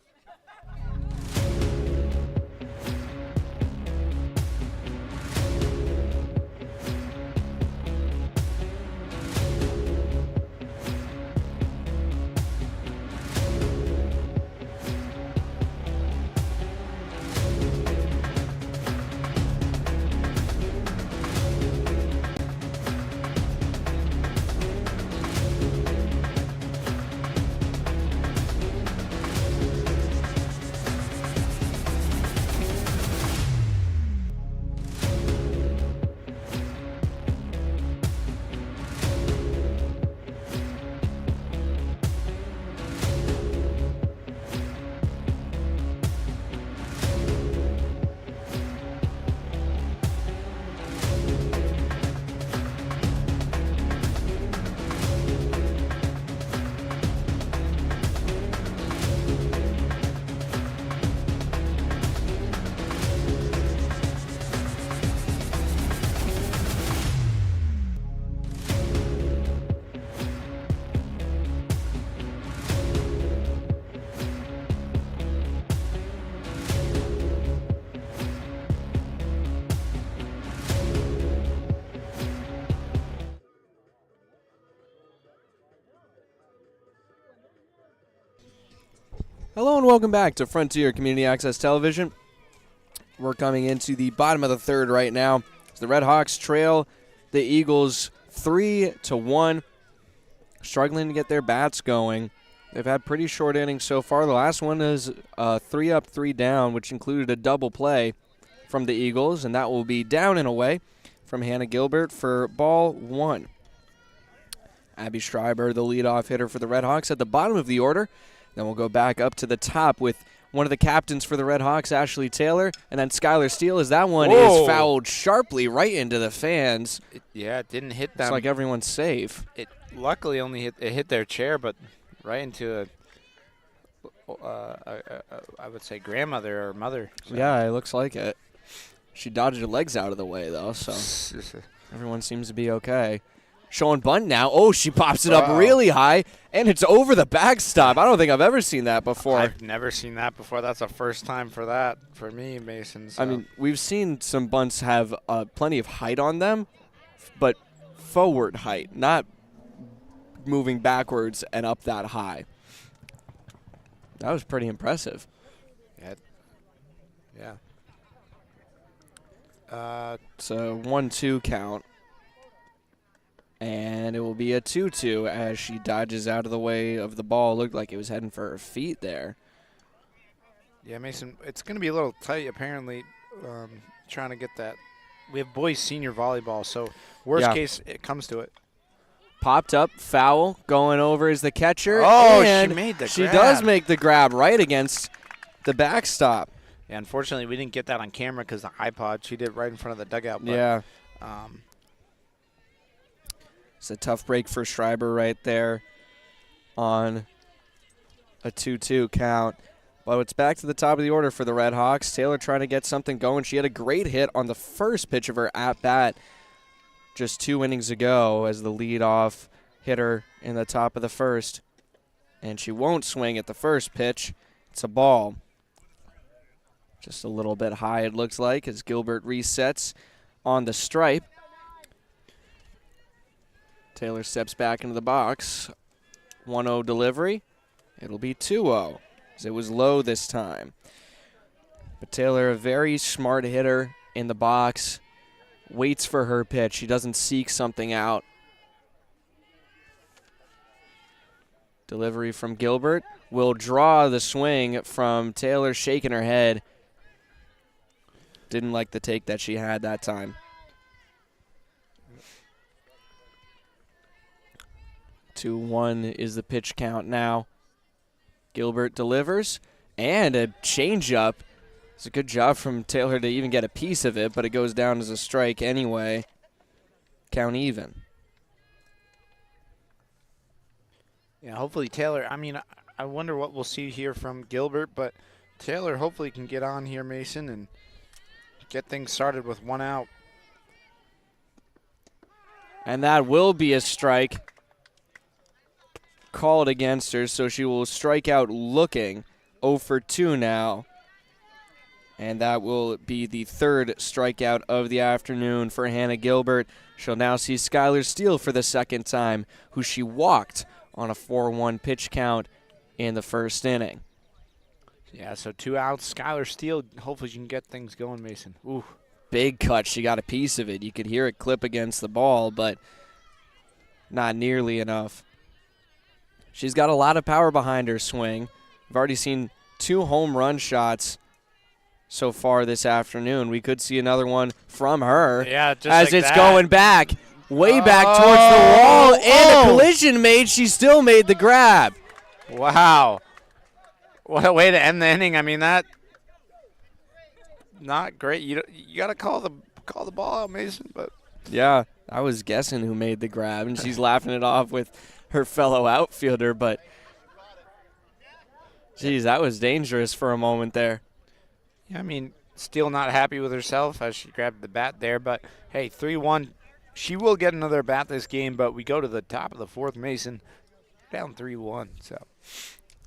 Hello and welcome back to Frontier Community Access Television. We're coming into the bottom of the third right now. The Redhawks trail the Eagles 3-1, struggling to get their bats going. They've had pretty short innings so far. The last one is 3 up, 3 down, which included a double play from the Eagles, and that will be down and away from Hannah Gilbert for ball 1. Abby Schreiber, the leadoff hitter for the Redhawks, at the bottom of the order. Then we'll go back up to the top with one of the captains for the Redhawks, Ashley Taylor, and then Skylar Steele, as that one is fouled sharply right into the fans. It didn't hit them. It's like everyone's safe. It luckily only hit their chair, but right into I would say grandmother or mother. So. Yeah, it looks like it. She dodged her legs out of the way, though, so everyone seems to be okay. Showing bunt now. Oh, she pops it up really high, and it's over the backstop. I don't think I've ever seen that before. I've never seen that before. That's the first time for that for me, Mason. So. I mean, we've seen some bunts have plenty of height on them, but forward height, not moving backwards and up that high. That was pretty impressive. Yeah. So 1-2 count. And it will be a 2-2 as she dodges out of the way of the ball. Looked like it was heading for her feet there. Yeah, Mason, it's going to be a little tight, apparently, trying to get that. We have boys senior volleyball, so worst case, it comes to it. Popped up, foul, going over is the catcher. Oh, and she made the grab. She does make the grab right against the backstop. Yeah, unfortunately, we didn't get that on camera because the iPod, she did right in front of the dugout. But, yeah. It's a tough break for Schreiber right there on a 2-2 count. But it's back to the top of the order for the Redhawks. Taylor trying to get something going. She had a great hit on the first pitch of her at-bat just 2 innings ago as the leadoff hitter in the top of the first. And she won't swing at the first pitch. It's a ball. Just a little bit high, it looks like, as Gilbert resets on the stripe. Taylor steps back into the box. 1-0 delivery. It'll be 2-0, as it was low this time. But Taylor, a very smart hitter in the box, waits for her pitch. She doesn't seek something out. Delivery from Gilbert will draw the swing from Taylor, shaking her head. Didn't like the take that she had that time. 2-1 is the pitch count now. Gilbert delivers, and a changeup. It's a good job from Taylor to even get a piece of it, but it goes down as a strike anyway. Count even. Yeah, hopefully Taylor, I mean, I wonder what we'll see here from Gilbert, but Taylor hopefully can get on here, Mason, and get things started with 1 out. And that will be a strike called against her, so she will strike out looking. 0 for 2 now. And that will be the third strikeout of the afternoon for Hannah Gilbert. She'll now see Skylar Steele for the second time, who she walked on a 4-1 pitch count in the first inning. Yeah, so 2 outs. Skylar Steele, hopefully you can get things going, Mason. Ooh. Big cut. She got a piece of it. You could hear it clip against the ball, but not nearly enough. She's got a lot of power behind her swing. We've already seen 2 home run shots so far this afternoon. We could see another one from her just as like it's that. going back, way back towards the wall, and a collision made. She still made the grab. Wow. What a way to end the inning. I mean, that not great. You got to call the ball out, Mason, but yeah, I was guessing who made the grab, and she's laughing it off with her fellow outfielder, but geez, that was dangerous for a moment there. Yeah, I mean, still not happy with herself as she grabbed the bat there, but hey, 3-1. She will get another bat this game, but we go to the top of the fourth, Mason, down 3-1. So.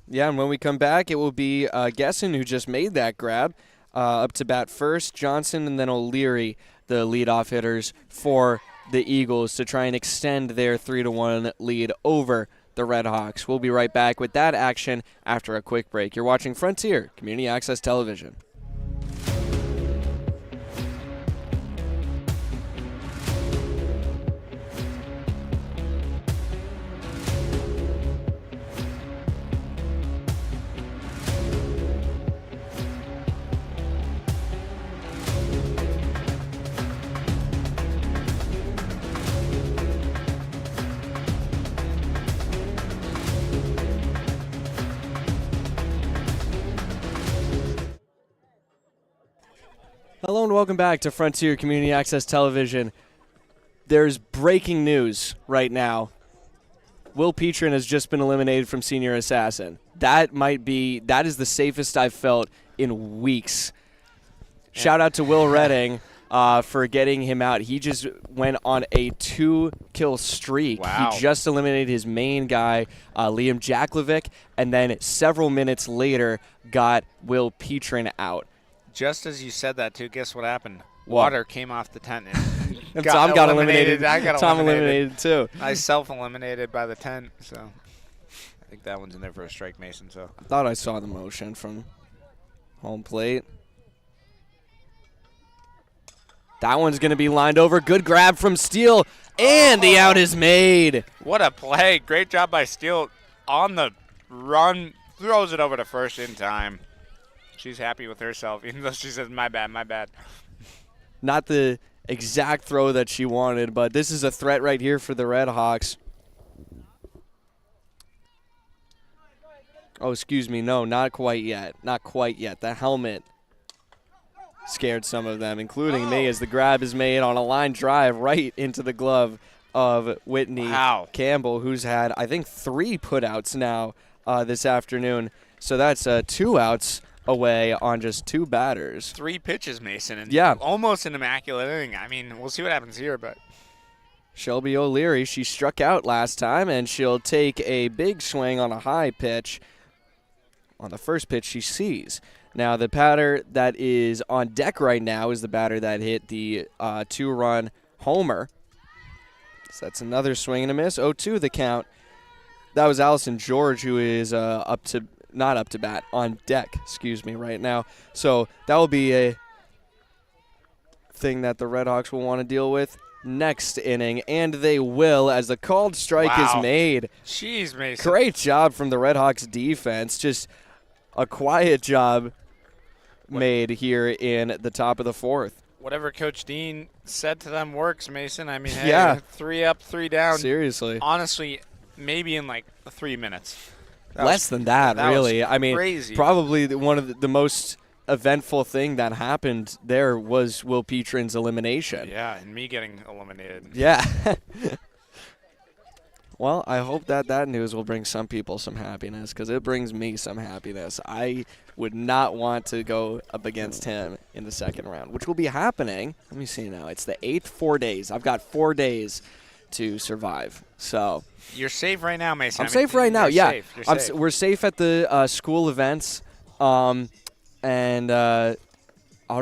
Yeah, and when we come back, it will be Gesson who just made that grab. Up to bat first, Johnson, and then O'Leary, the leadoff hitters for the Eagles, to try and extend their 3-1 lead over the Redhawks. We'll be right back with that action after a quick break. You're watching Frontier Community Access Television. Hello and welcome back to Frontier Community Access Television. There's breaking news right now. Will Petrin has just been eliminated from Senior Assassin. That is the safest I've felt in weeks. Shout out to Will Redding for getting him out. He just went on a 2-kill streak. Wow. He just eliminated his main guy, Liam Jaklovic, and then several minutes later got Will Petrin out. Just as you said that, too, guess what happened? What? Water came off the tent. And Tom got eliminated. I got Tom eliminated too. I self-eliminated by the tent, so I think that one's in there for a strike, Mason. So I thought I saw the motion from home plate. That one's going to be lined over. Good grab from Steele, and the out is made. what a play! Great job by Steele on the run. Throws it over to first in time. She's happy with herself, even though she says, "My bad, my bad." Not the exact throw that she wanted, but this is a threat right here for the Redhawks. Oh, excuse me. No, not quite yet. Not quite yet. The helmet scared some of them, including me, as the grab is made on a line drive right into the glove of Whitney Campbell, who's had, I think, 3 putouts now this afternoon. So that's 2 outs away on just 2 batters. 3 pitches, Mason, and yeah, almost an immaculate inning. I mean, we'll see what happens here, but Shelby O'Leary, she struck out last time, and she'll take a big swing on a high pitch on the first pitch she sees. Now, the batter that is on deck right now is the batter that hit the 2-run homer. So that's another swing and a miss. 0-2 the count. That was Allison George, who is not up to bat, on deck, right now. So that will be a thing that the Redhawks will want to deal with next inning, and they will, as the called strike is made. Jeez, Mason. Great job from the Redhawks defense. Just a quiet job made here in the top of the 4th. Whatever Coach Dean said to them works, Mason. I mean, hey, yeah. 3 up, 3 down. Seriously. Honestly, maybe in like 3 minutes. Less than that, really. I mean, crazy. Probably one of the most eventful thing that happened there was Will Petrin's elimination. Yeah, and me getting eliminated. Yeah. Well, I hope that news will bring some people some happiness, because it brings me some happiness. I would not want to go up against him in the second round, which will be happening. Let me see now. It's the 8th, 4 days. I've got 4 days to survive. So you're safe right now, Mason. I'm safe right now. Yeah, safe. You're safe. We're safe at the school events, and I'll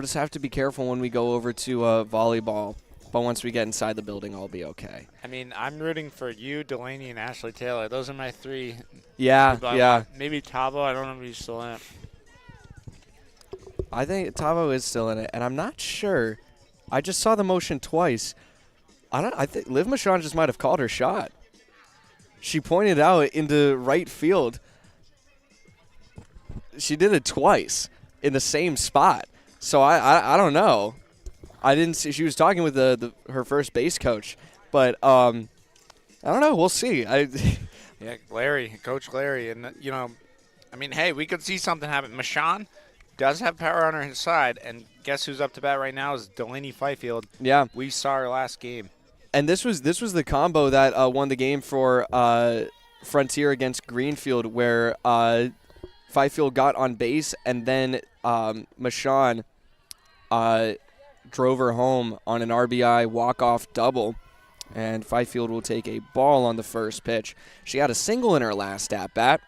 just have to be careful when we go over to volleyball. But once we get inside the building, I'll be okay. I mean, I'm rooting for you, Delaney, and Ashley Taylor. Those are my 3. Yeah. Maybe Tabo. I don't know if he's still in it. I think Tavo is still in it, and I'm not sure. I just saw the motion twice. I think Liv Michon just might have called her shot. She pointed out into right field. She did it twice in the same spot. So I don't know. I didn't see. She was talking with her first base coach, but I don't know. We'll see. Yeah, Coach Larry, and I mean, hey, we could see something happen. Michon does have power on her side, and guess who's up to bat right now is Delaney Fifield. Yeah, we saw her last game. And this was the combo that won the game for Frontier against Greenfield, where Fifield got on base, and then Michon drove her home on an RBI walk-off double, and Fifield will take a ball on the first pitch. She had a single in her last at-bat.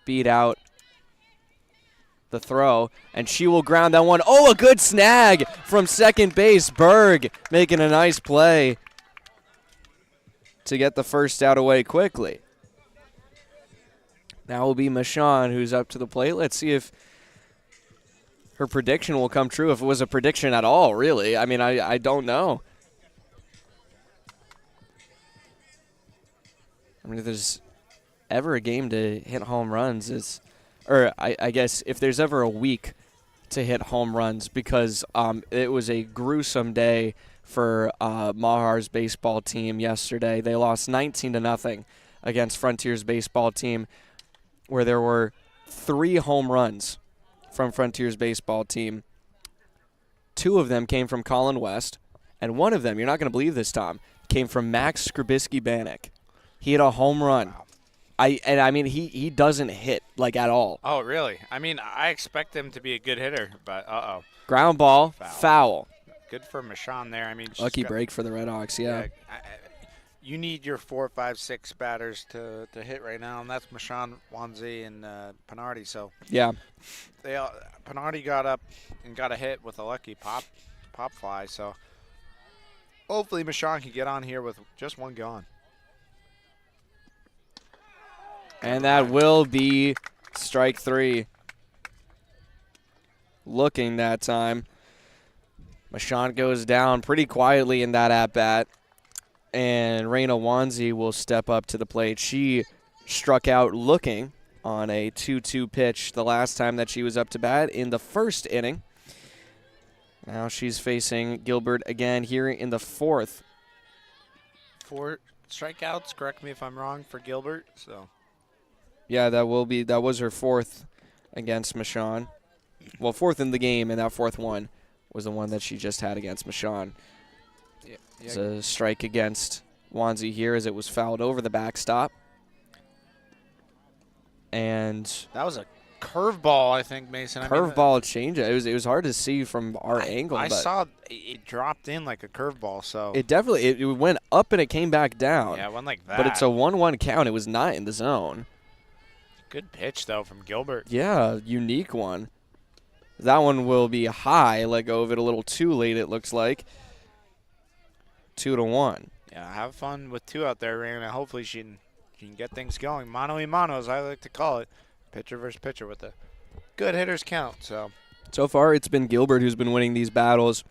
Beat out the throw, and she will ground that one. Oh, a good snag from second base. Berg making a nice play to get the first out away quickly. Now will be Michon, who's up to the plate. Let's see if her prediction will come true, if it was a prediction at all, really. I mean, I don't know. I mean, if there's ever a game to hit home runs, I guess if there's ever a week to hit home runs, because it was a gruesome day for Mahar's baseball team yesterday. They lost 19-0 against Frontier's baseball team, where there were 3 home runs from Frontier's baseball team. 2 of them came from Colin West, and one of them, you're not going to believe this, Tom, came from Max Skrubisky-Bannock. He hit a home run. Wow. I mean, he doesn't hit, like, at all. Oh, really? I mean, I expect him to be a good hitter, but Ground ball, foul. Good for Michon there. I mean, she's Lucky got- break for the Redhawks, yeah. you need your 4, 5, 6 batters to hit right now, and that's Michon, Wanzi, and Pinardi. So Yeah. Pinardi got up and got a hit with a lucky pop fly. So hopefully Michon can get on here with just one gone. And that will be strike 3. Looking that time. Michon goes down pretty quietly in that at-bat. And Raina Wanzi will step up to the plate. She struck out looking on a 2-2 pitch the last time that she was up to bat in the first inning. Now she's facing Gilbert again here in the 4th. 4 strikeouts, correct me if I'm wrong, for Gilbert. So Yeah, that was her 4th against Michon. Well, 4th in the game, and that 4th one was the one that she just had against Michon. yeah. It's a strike against Wanzi here as it was fouled over the backstop. And That was a curveball, I think, Mason. curveball change. It was hard to see from our angle. I but saw it dropped in like a curveball. So it definitely it went up and it came back down. yeah, it went like that. But it's a 1-1 count. It was not in the zone. good pitch though from Gilbert. Yeah, unique one. That one will be high. Let go of it a little too late, it looks like. 2-1. Yeah, have fun with 2 out there, Raina. Hopefully she can get things going. Mano y mano, as I like to call it. Pitcher versus pitcher with a good hitters count. So far, it's been Gilbert who's been winning these battles.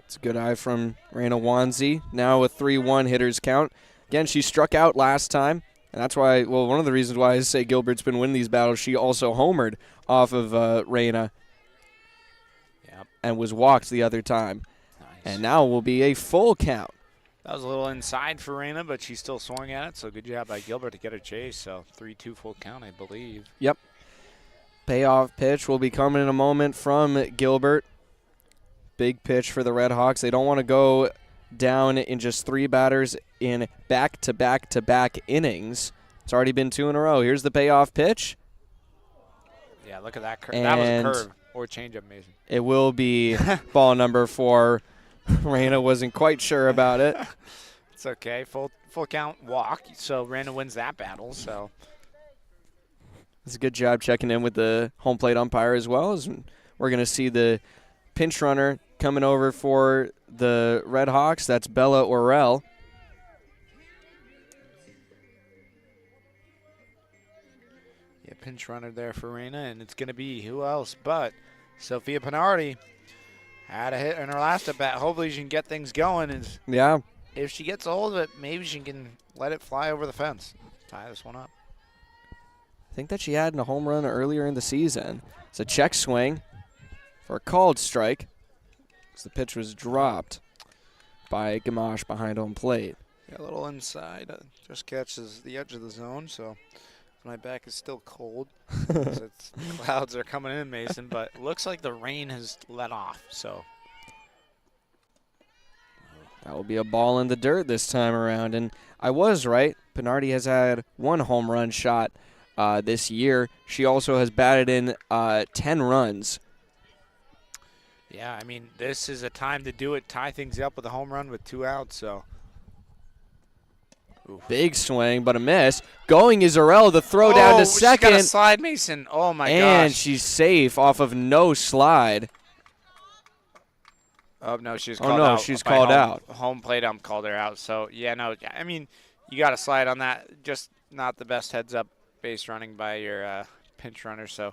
It's a good eye from Raina Wanzi. Now a 3-1 hitters count. Again, she struck out last time, and that's why, well, one of the reasons why I say Gilbert's been winning these battles, she also homered off of Raina. Yep. And was walked the other time. Nice. And now will be a full count. That was a little inside for Raina, but she still swung at it. So good job by Gilbert to get her chase. So 3-2 full count, I believe. Yep. Payoff pitch will be coming in a moment from Gilbert. Big pitch for the Redhawks. They don't want to go down in just 3 batters in back-to-back-to-back innings. It's already been 2 in a row. Here's the payoff pitch. Yeah, look at that curve. That was a And curve or changeup, Mason. it will be ball number 4. Raina wasn't quite sure about it. It's okay. Full count walk. So Raina wins that battle. So It's a good job checking in with the home plate umpire as well. As we're going to see the pinch runner coming over for the Redhawks. That's Bella Orell. yeah, pinch runner there for Raina, and it's going to be who else but Sophia Pinardi. Had a hit in her last at bat. Hopefully she can get things going. And Yeah. if she gets a hold of it, maybe she can let it fly over the fence. Tie this one up. I think that she had in a home run earlier in the season. It's a check swing for a called strike. As the pitch was dropped by Gamache behind home plate. Yeah, a little inside. Just catches the edge of the zone, so my back is still cold. The clouds are coming in, Mason, but it looks like the rain has let off. So That will be a ball in the dirt this time around. And I was right. Pinardi has had 1 home run shot this year. She also has batted in 10 runs. yeah, I mean, this is a time to do it. Tie things up with a home run with 2 outs. So Big swing, but a miss. Going is Orell. The throw down to She's got a second. slide, Mason. Oh my And gosh. she's safe off of no slide. Oh no, she's Oh, called no, out. she's by called home, out. Home plate ump called her out. So yeah, no, I mean, you got to slide on that. Just not the best heads up base running by your pinch runner. So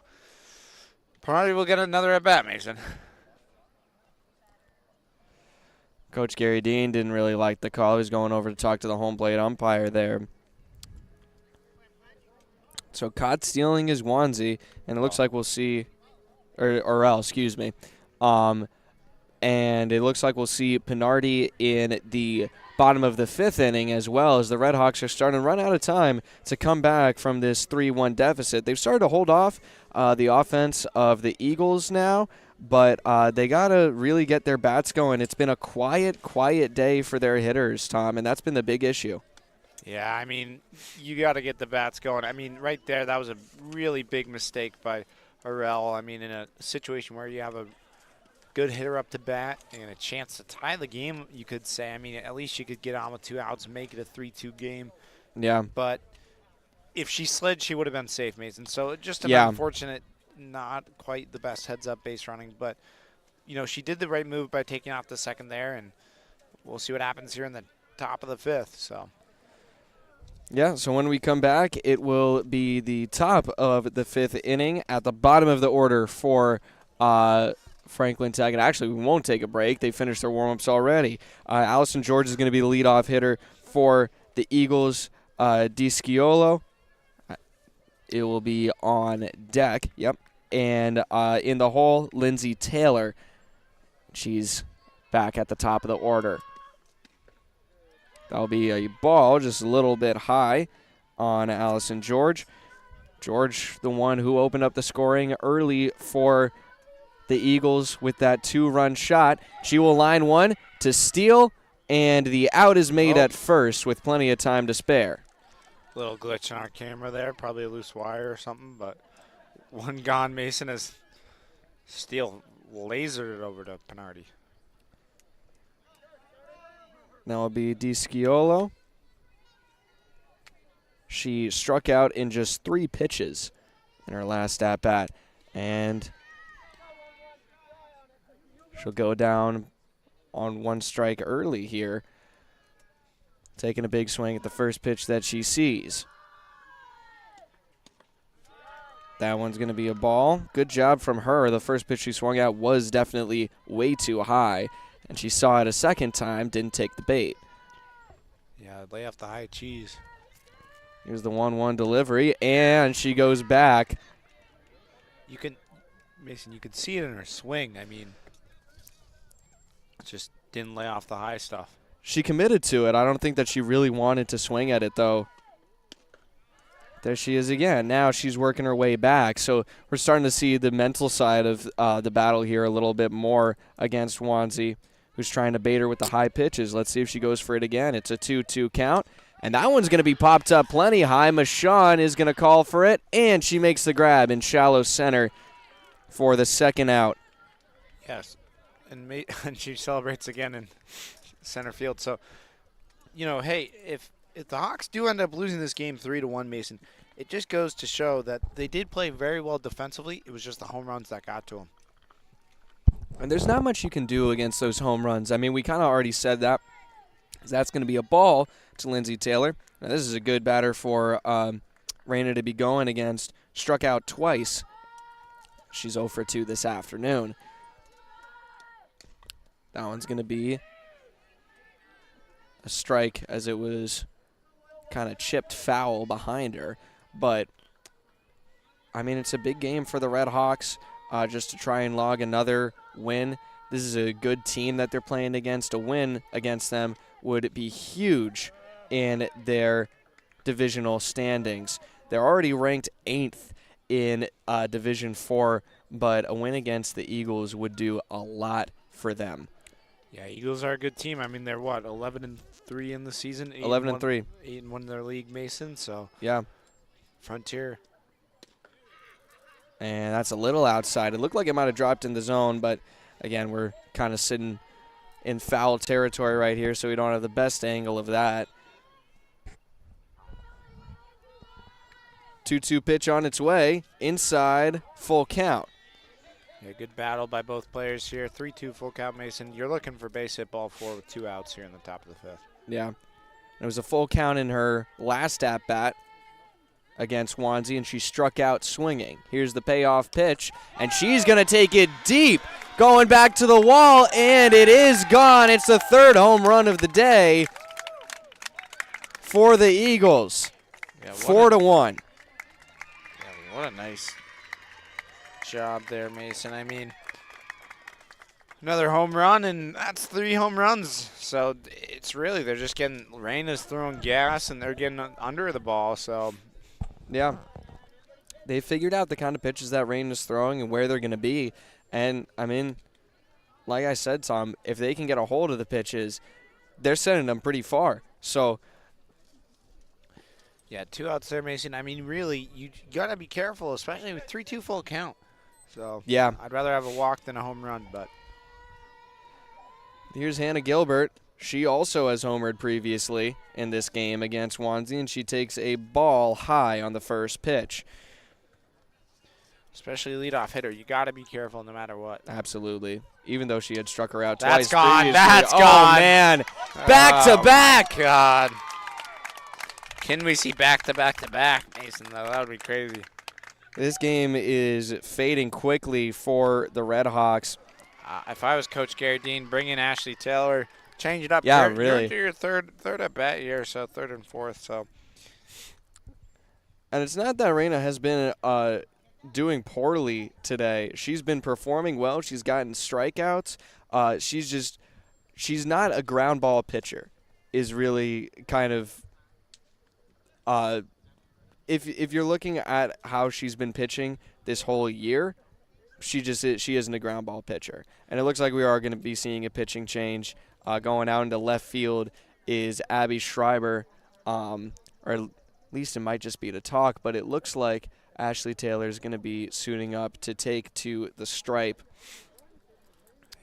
probably will get another at bat, Mason. Coach Gary Dean didn't really like the call. He was going over to talk to the home plate umpire there. So caught stealing is Wanzi, and it looks like we'll see, or Orell, excuse me. And it looks like we'll see Pinardi in the bottom of the 5th inning as well, as the Redhawks are starting to run out of time to come back from this 3-1 deficit. They've started to hold off the offense of the Eagles now. but they got to really get their bats going. It's been a quiet day for their hitters, Tom, and that's been the big issue. Yeah, I mean, you got to get the bats going. I mean, right there, that was a really big mistake by Harrell. I mean, in a situation where you have a good hitter up to bat and a chance to tie the game, you could say. I mean, at least you could get on with 2 outs, make it a 3-2 game. Yeah. But if she slid, she would have been safe, Mason. So just an unfortunate, not quite the best heads-up base running. But, you know, she did the right move by taking off the second there, and we'll see what happens here in the top of the 5th. So. Yeah, so when we come back, it will be the top of the 5th inning at the bottom of the order for Franklin Tech. And actually, we won't take a break. They finished their warm-ups already. Allison George is going to be the leadoff hitter for the Eagles. DiSciolo, it will be on deck. Yep. And in the hole, Lindsay Taylor. She's back at the top of the order. That'll be a ball just a little bit high on Allison George. George, the one who opened up the scoring early for the Eagles with that 2-run shot. She will line one to steal, and the out is made at first with plenty of time to spare. Little glitch on our camera there, probably a loose wire or something, but one gone. Mason has Steele lasered it over to Pinardi. Now it'll be DiSciolo. She struck out in just 3 pitches in her last at-bat, and she'll go down on 1 strike early here, taking a big swing at the first pitch that she sees. That one's going to be a ball. Good job from her. The first pitch she swung at was definitely way too high, and she saw it a second time, didn't take the bait. Yeah, lay off the high cheese. Here's the 1-1 delivery, and she goes back. You can, Mason, you could see it in her swing. I mean, just didn't lay off the high stuff. She committed to it. I don't think that she really wanted to swing at it, though. There she is again. Now she's working her way back. So we're starting to see the mental side of the battle here a little bit more against Wanzi, who's trying to bait her with the high pitches. Let's see if she goes for it again. It's a 2-2 count. And that one's going to be popped up plenty high. Michon is going to call for it, and she makes the grab in shallow center for the second out. Yes, and she celebrates again in center field. So, you know, hey, if the Hawks do end up losing this game 3-1, Mason, it just goes to show that they did play very well defensively. It was just the home runs that got to them. And there's not much you can do against those home runs. I mean, we kind of already said that. That's going to be a ball to Lindsay Taylor. Now, this is a good batter for Raina to be going against. Struck out twice. She's 0 for 2 this afternoon. That one's going to be a strike, as it was kind of chipped foul behind her. But, I mean, it's a big game for the Redhawks just to try and log another win. This is a good team that they're playing against. A win against them would be huge in their divisional standings. They're already ranked 8th in Division 4, but a win against the Eagles would do a lot for them. Yeah, Eagles are a good team. I mean, they're what, 11-3 in the season? 11-3. 8-1 in their league, Mason. So yeah, Frontier. And that's a little outside. It looked like it might have dropped in the zone, but again, we're kind of sitting in foul territory right here, so we don't have the best angle of that. 2-2 pitch on its way. Inside, full count. Yeah, good battle by both players here. 3-2 full count, Mason. You're looking for base hit ball 4 with 2 outs here in the top of the 5th. Yeah. It was a full count in her last at-bat against Wanzi, and she struck out swinging. Here's the payoff pitch, and she's going to take it deep, going back to the wall, and it is gone. It's the 3rd home run of the day for the Eagles. Yeah, 4-1. Yeah, what a nice job there, Mason. I mean, another home run, and that's 3 home runs. So it's really, they're just getting, Rain is throwing gas, and they're getting under the ball, so. Yeah. They figured out the kind of pitches that Rain is throwing and where they're going to be, And, I mean, like I said, Tom, if they can get a hold of the pitches, they're sending them pretty far. So, Yeah, 2 outs there, Mason. I mean, really, you got to be careful, especially with 3-2 full count. So, yeah. I'd rather have a walk than a home run, but Here's Hannah Gilbert. She also has homered previously in this game against Wanzi, and she takes a ball high on the first pitch. especially leadoff hitter, you got to be careful no matter what. Absolutely. Even though she had struck her out That's twice gone. previously. That's oh, gone. Man. Back to back. God. Can we see back to back to back, Mason, though? That would be crazy. This game is fading quickly for the Redhawks. If I was Coach Gary Dean, bring in Ashley Taylor, change it up. Yeah, You're really. into your third at bat here, so third and fourth. So And it's not that Reina has been doing poorly today. She's been performing well. She's gotten strikeouts. She's not a ground ball pitcher, is really kind of if you're looking at how she's been pitching this whole year, she isn't a ground ball pitcher. And it looks like we are going to be seeing a pitching change. Going out into left field is Abby Schreiber, or at least it might just be to talk, but it looks like Ashley Taylor is going to be suiting up to take to the stripe.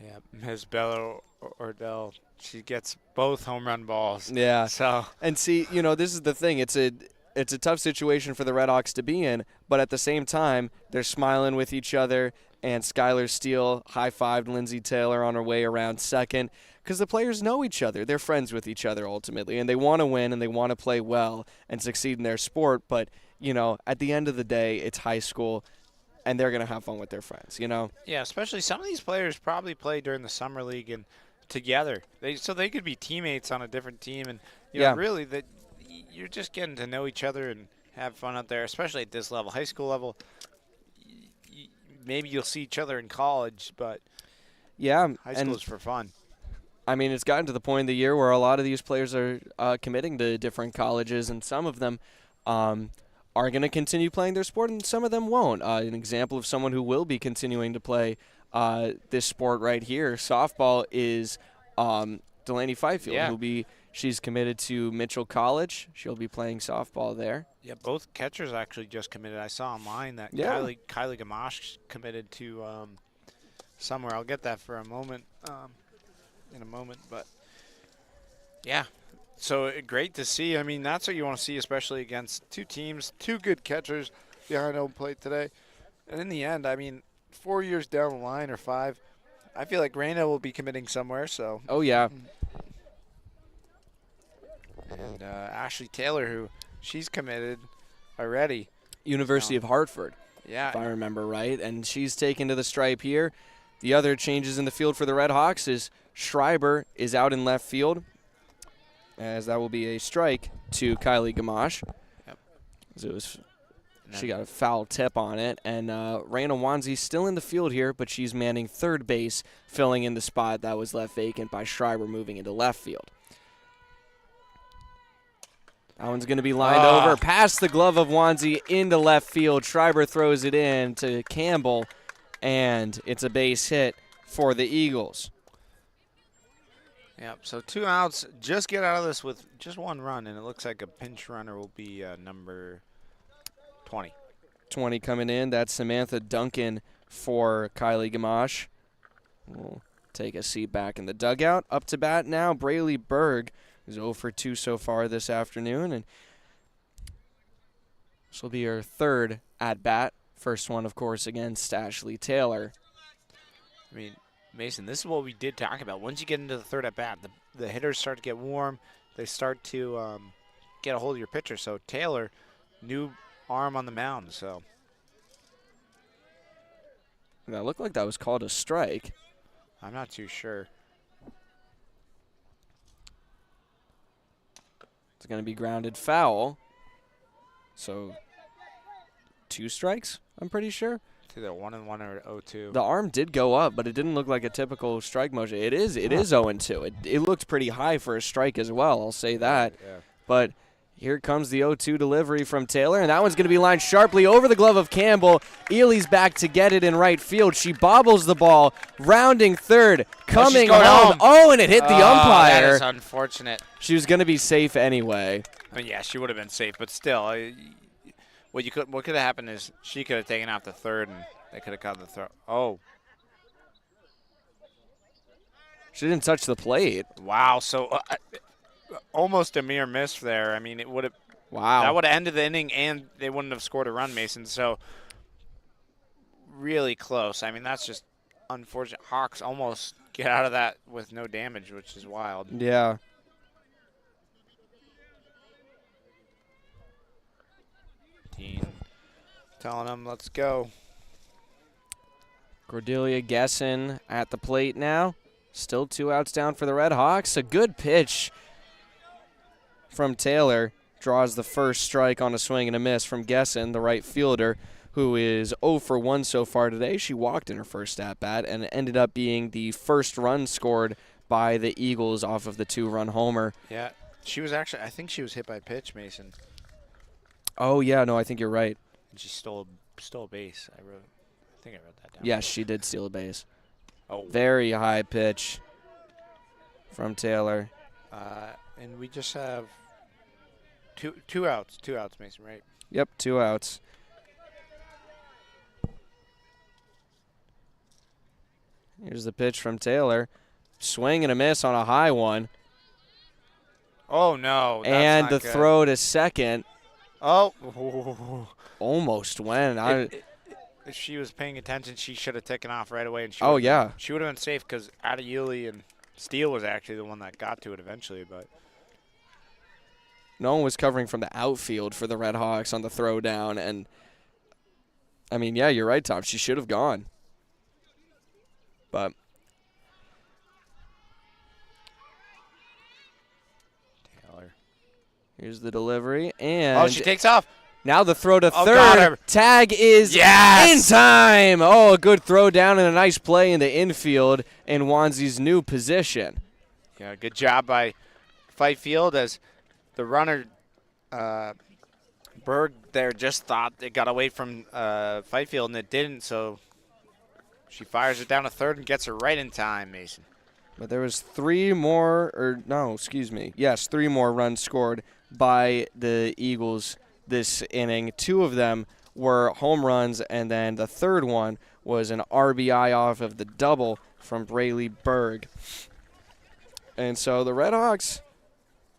yeah, Ms. Bella Ordell, she gets both home run balls. Yeah. So And see, this is the thing. It's a tough situation for the Redhawks to be in, but at the same time, they're smiling with each other, and Skylar Steele high-fived Lindsay Taylor on her way around second because the players know each other. They're friends with each other ultimately, and they want to win and they want to play well and succeed in their sport, but, at the end of the day, it's high school, and they're going to have fun with their friends, yeah, especially some of these players probably play during the summer league and together. So they could be teammates on a different team, and Yeah. really that you're just getting to know each other and have fun out there, especially at this level, high school level. Maybe you'll see each other in college, but Yeah, high and school is for fun. I mean, it's gotten to the point in the year where a lot of these players are committing to different colleges, and some of them are going to continue playing their sport, and some of them won't. An example of someone who will be continuing to play this sport right here, softball, is Delaney Fifield, Yeah. she's committed to Mitchell College. She'll be playing softball there. Yeah, both catchers actually just committed. I saw online that Yeah. Kylie Gamache committed to somewhere. I'll get that for a moment, in a moment. But, yeah, so great to see. I mean, that's what you want to see, especially against two teams, two good catchers behind home plate today. And in the end, I mean, 4 years down the line or 5, I feel like Reina will be committing somewhere. So. Oh, yeah. And Ashley Taylor, who she's committed already. University of Hartford, Yeah. if I remember right, and she's taken to the stripe here. The other changes in the field for the Redhawks is Schreiber is out in left field, as that will be a strike to Kylie Gamache. Yep. She got a foul tip on it, and Raina Wanzi still in the field here, but she's manning third base, filling in the spot that was left vacant by Schreiber moving into left field. That one's going to be lined over past the glove of Wanzi into left field. Schreiber throws it in to Campbell, and it's a base hit for the Eagles. Yep, so 2 outs. Just get out of this with just 1 run, and it looks like a pinch runner will be number 20. 20 coming in. That's Samantha Duncan for Kylie Gamache. We'll take a seat back in the dugout. Up to bat now, Braylee Berg, who's 0 for 2 so far this afternoon, and this will be her third at-bat. First one, of course, against Ashley Taylor. I mean, Mason, this is what we did talk about. Once you get into the third at-bat, the hitters start to get warm. They start to get a hold of your pitcher. So Taylor, new arm on the mound. So That looked like that was called a strike. I'm not too sure. It's going to be grounded foul. So 2 strikes, I'm pretty sure. It's either 1-1 or 0-2. The arm did go up, but it didn't look like a typical strike motion. It is 0-2. It looked pretty high for a strike as well, I'll say that. Yeah. But Here comes the 0-2 delivery from Taylor, and that one's going to be lined sharply over the glove of Campbell. Ely's back to get it in right field. She bobbles the ball, rounding third, coming home. Oh, and it hit the umpire. That is unfortunate. She was going to be safe anyway. I mean, yeah, she would have been safe, but still, what could have happened is she could have taken out the third, and they could have caught the throw. Oh. She didn't touch the plate. Wow, so almost a mere miss there. I mean, it would have. Wow. That would have ended the inning, and they wouldn't have scored a run, Mason. So really close. I mean, that's just unfortunate. Hawks almost get out of that with no damage, which is wild. Yeah. Telling them, let's go. Cordelia Gesson at the plate now. Still 2 outs down for the Red Hawks. A good pitch from Taylor draws the first strike on a swing and a miss from Gesson, the right fielder, who is 0 for 1 so far today. She walked in her first at-bat and ended up being the first run scored by the Eagles off of the 2-run homer. Yeah, she was actually, I think she was hit by pitch, Mason. Oh, yeah, no, I think you're right. And she stole a base. I think I wrote that down. Yes, she did steal a base. Oh. Very high pitch from Taylor. And we just have two outs. 2 outs, Mason, right? Yep, 2 outs. Here's the pitch from Taylor. Swing and a miss on a high one. Oh, no. That's And not the good. throw to second Oh. almost went. If she was paying attention, she should have taken off right away. And Oh, yeah. She would have been safe because Adiuli and Steele was actually the one that got to it eventually. But No one was covering from the outfield for the Red Hawks on the throw down. And, I mean, yeah, you're right, Tom. She should have gone. But Taylor. here's the delivery. And Oh, she takes off. now the throw to Oh, third. got her. Tag is in time. Oh, a good throw down and a nice play in the infield in Wanzi's new position. Yeah, good job by Fifield as the runner, Berg there just thought it got away from Fifield and it didn't, so she fires it down to third and gets her right in time, Mason. But there was 3 more, or no, excuse me. Yes, 3 more runs scored by the Eagles this inning. 2 of them were home runs, and then the third one was an RBI off of the double from Braylee Berg. And so the Red Hawks,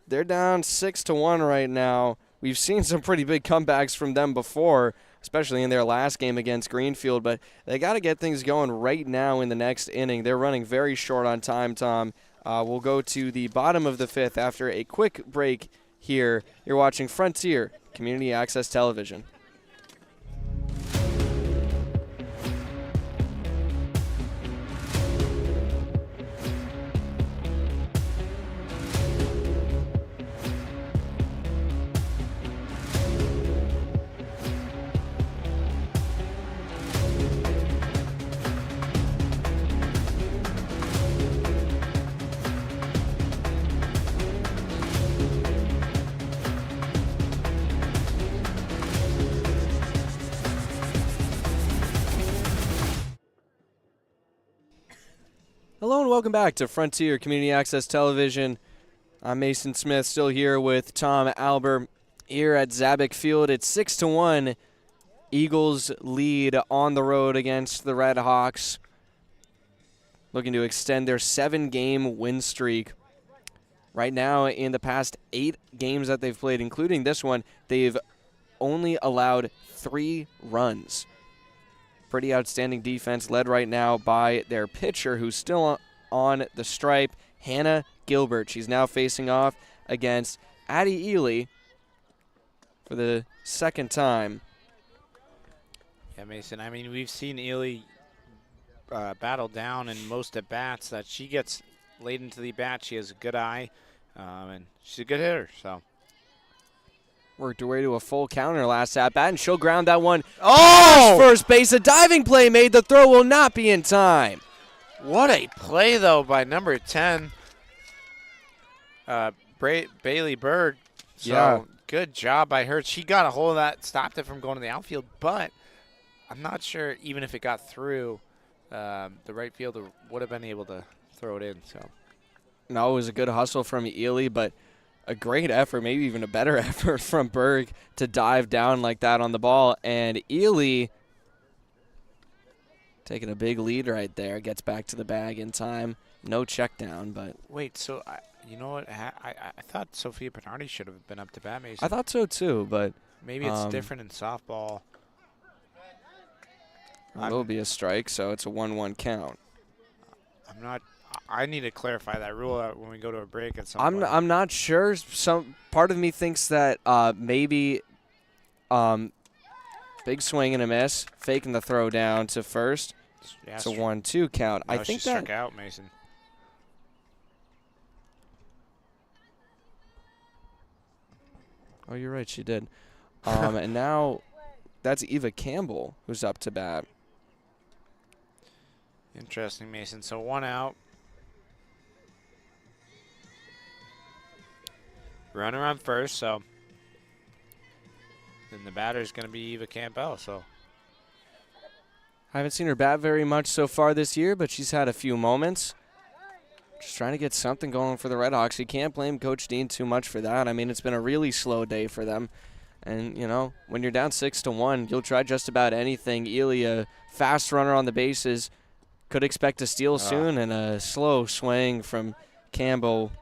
they're down 6-1 right now. We've seen some pretty big comebacks from them before, especially in their last game against Greenfield, but they got to get things going right now in the next inning. They're running very short on time, Tom. We'll go to the bottom of the 5th after a quick break here. You're watching Frontier Community Access Television. Hello and welcome back to Frontier Community Access Television. I'm Mason Smith, still here with Tom Albert here at Zabick Field. It's 6-1. Eagles lead on the road against the Red Hawks, looking to extend their 7-game win streak. Right now, in the past 8 games that they've played, including this one, they've only allowed 3 runs. Pretty outstanding defense, led right now by their pitcher, who's still on the stripe, Hannah Gilbert. She's now facing off against Addie Ely for the second time. Yeah, Mason, I mean, we've seen Ely battle down in most at-bats that she gets late into the bat. She has a good eye, and she's a good hitter, so. Worked her way to a full counter last at-bat, and she'll ground that one. Oh! First base, a diving play made. The throw will not be in time. What a play, though, by number 10, Bailey Bird. So, Yeah. good job by her. She got a hold of that, stopped it from going to the outfield, but I'm not sure even if it got through, the right fielder would have been able to throw it in. So No, it was a good hustle from Ely, but a great effort, maybe even a better effort from Berg to dive down like that on the ball. And Ely taking a big lead right there, gets back to the bag in time. No check down, but wait, so you know what? I thought Sophia Bernardi should have been up to bat, Mason. I thought so too, but Maybe it's different in softball. it will be a strike, so it's a 1-1 count. I'm not. I need to clarify that rule when we go to a break at some I'm point. I'm not sure. Some part of me thinks that maybe big swing and a miss, faking the throw down to first. Yeah, It's a 1-2 count. no, I think she that struck out, Mason. Oh, you're right, she did. And now that's Eva Campbell who's up to bat. Interesting, Mason. So 1 out. Runner on first, so then the batter's going to be Eva Campbell. So I haven't seen her bat very much so far this year, but she's had a few moments. Just trying to get something going for the Redhawks. You can't blame Coach Dean too much for that. I mean, it's been a really slow day for them. And, you know, when you're down 6-1, you'll try just about anything. Ely, a fast runner on the bases, could expect a steal soon, and a slow swing from Campbell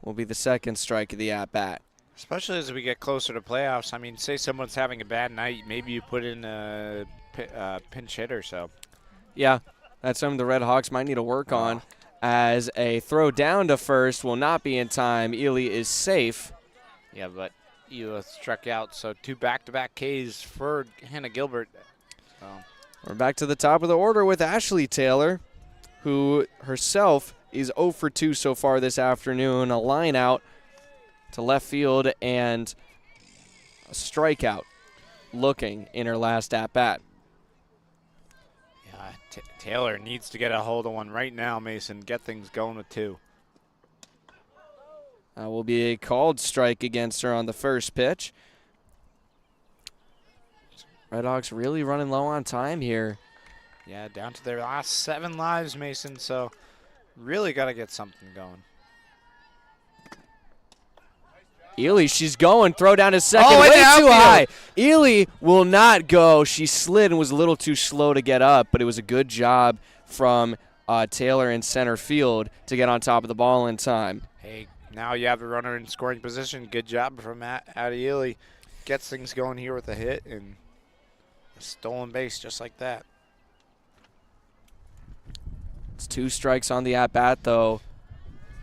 will be the second strike of the at-bat. especially as we get closer to playoffs, I mean, say someone's having a bad night, maybe you put in a pinch hitter. So Yeah, that's something the Redhawks might need to work on, as a throw down to first will not be in time. Ely is safe. yeah, but Ela struck out. So 2 back-to-back Ks for Hannah Gilbert. We're back to the top of the order with Ashley Taylor, who herself is 0 for 2 so far this afternoon. A line out to left field and a strikeout looking in her last at-bat. Yeah, Taylor needs to get a hold of one right now, Mason. Get things going with 2. Will be a called strike against her on the first pitch. Redhawks really running low on time here. Yeah, down to their last 7 lives, Mason. So really got to get something going. Ely, she's going. Throw down to second. Oh, way in the too outfield. high. Ely will not go. She slid and was a little too slow to get up, but it was a good job from Taylor in center field to get on top of the ball in time. Hey, now you have a runner in scoring position. Good job from Addie Ely. Gets things going here with a hit and a stolen base just like that. It's 2 strikes on the at-bat, though,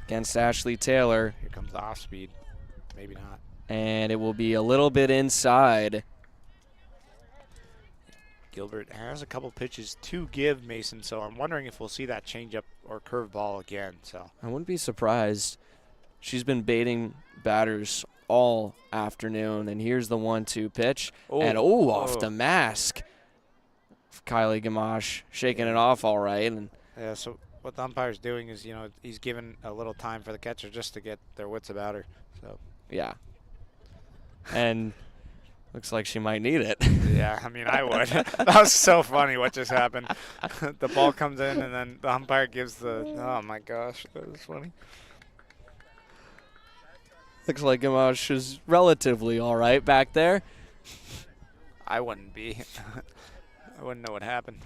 against Ashley Taylor, Here comes the off speed. Maybe not. and it will be a little bit inside. Gilbert has a couple pitches to give, Mason, so I'm wondering if we'll see that changeup or curveball again. So I wouldn't be surprised. She's been baiting batters all afternoon, and here's the 1-2 pitch. And, off the mask. Kylie Gamache shaking it off all right. And yeah, so what the umpire's doing is, you know, he's giving a little time for the catcher just to get their wits about her. So yeah. And looks like she might need it. yeah, I mean, I would. That was so funny what just happened. The ball comes in, and then the umpire gives the, oh, my gosh, that was funny. Looks like Gamache is relatively all right back there. I wouldn't be. I wouldn't know what happened.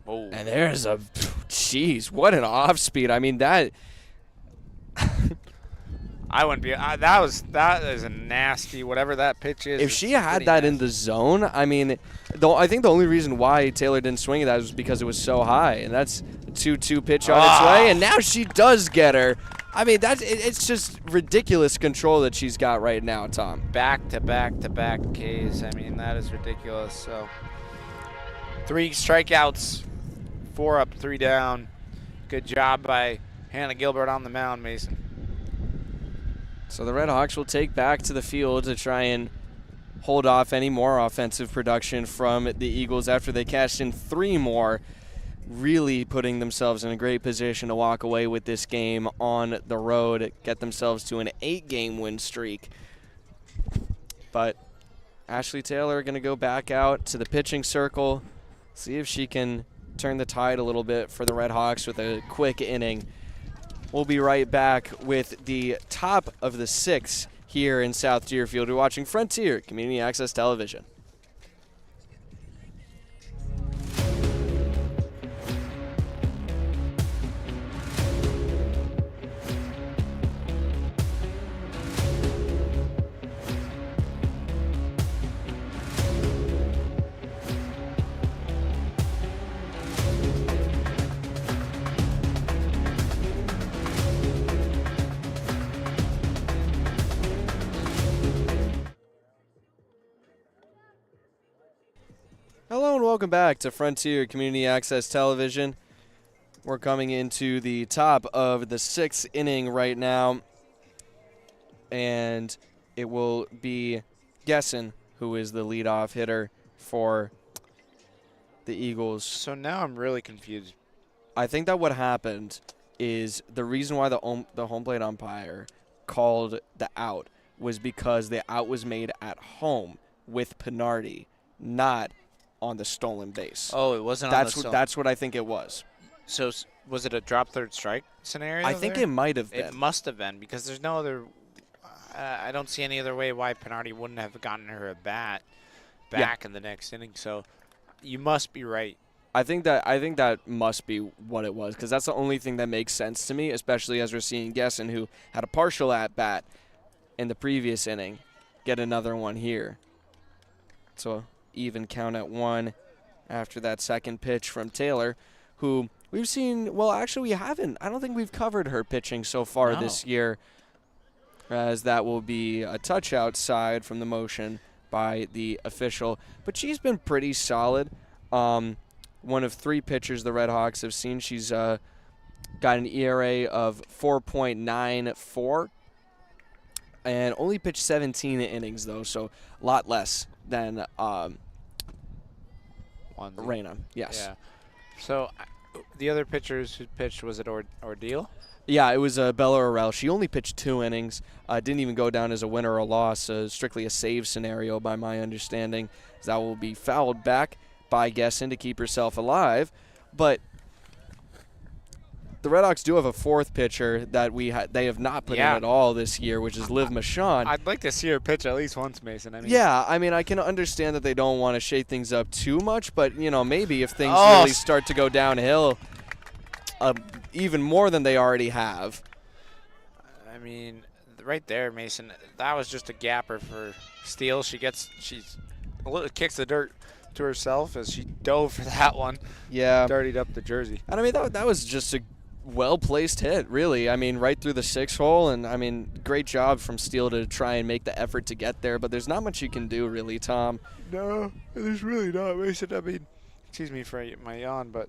Oh, And there's a, jeez, what an off speed. I mean, that, I wouldn't be. That is a nasty, whatever that pitch is. if it's she had pretty that in nasty. the zone, I mean, I think the only reason why Taylor didn't swing at that was because it was so high. And that's a 2-2 pitch on its way. And now she does get her. I mean, it's just ridiculous control that she's got right now, Tom. Back to back to back Ks. I mean, that is ridiculous. So 3 strikeouts, 4 up, 3 down. Good job by Hannah Gilbert on the mound, Mason. So the Redhawks will take back to the field to try and hold off any more offensive production from the Eagles after they cashed in 3 more, really putting themselves in a great position to walk away with this game on the road, get themselves to an 8-game win streak But Ashley Taylor going to go back out to the pitching circle, see if she can turn the tide a little bit for the Redhawks with a quick inning. We'll be right back with the top of the 6th here in South Deerfield. You're watching Frontier Community Access Television. Hello and welcome back to Frontier Community Access Television. We're coming into the top of the 6th inning right now, and it will be Gessen who is the leadoff hitter for the Eagles. So now I'm really confused. I think that what happened is the reason why the home plate umpire called the out was because the out was made at home with Pinardi, not on the stolen base. Oh, it wasn't That's what I think it was. So was it a drop third strike scenario? I think it might have been. It must have been, because there's no other. I don't see any other way why Pinardi wouldn't have gotten her a bat back in the next inning. So you must be right. I think that must be what it was, because that's the only thing that makes sense to me, especially as we're seeing Gessen, who had a partial at bat in the previous inning, get another one here. So even count at 1 after that second pitch from Taylor, who we've seen. Well, actually, we haven't. I don't think we've covered her pitching so far this year, as that will be a touch outside from the motion by the official. But she's been pretty solid. One of 3 pitchers the Redhawks have seen. She's got an ERA of 4.94 and only pitched 17 innings, though, so a lot less than Reina. Yes. Yeah. So the other pitchers who pitched, was it Ordeal? Yeah, it was Bella Orell. She only pitched 2 innings. Didn't even go down as a winner or a loss. Strictly a save scenario, by my understanding. That will be fouled back by Gessen to keep herself alive. But the Redhawks do have a 4th pitcher that they have not put in at all this year, which is Liv Michon. I'd like to see her pitch at least once, Mason. I mean, I can understand that they don't want to shake things up too much, but maybe if things really start to go downhill, even more than they already have. I mean, right there, Mason. That was just a gapper for Steele. She kicks the dirt to herself as she dove for that one. Yeah, dirtied up the jersey. And I mean, that was just a well-placed hit, really. I mean, right through the 6 hole, and I mean, great job from Steele to try and make the effort to get there, but there's not much you can do, really, Tom. No, there's really not, Mason. I mean, excuse me for my yawn, but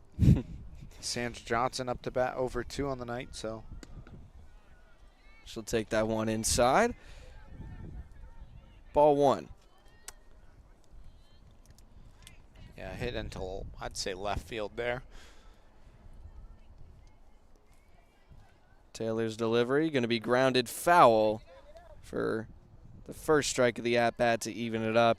Sandra Johnson up to bat over 2 on the night, so. She'll take that one inside. Ball 1. Yeah, hit into, I'd say, left field there. Taylor's delivery going to be grounded foul for the first strike of the at-bat to even it up.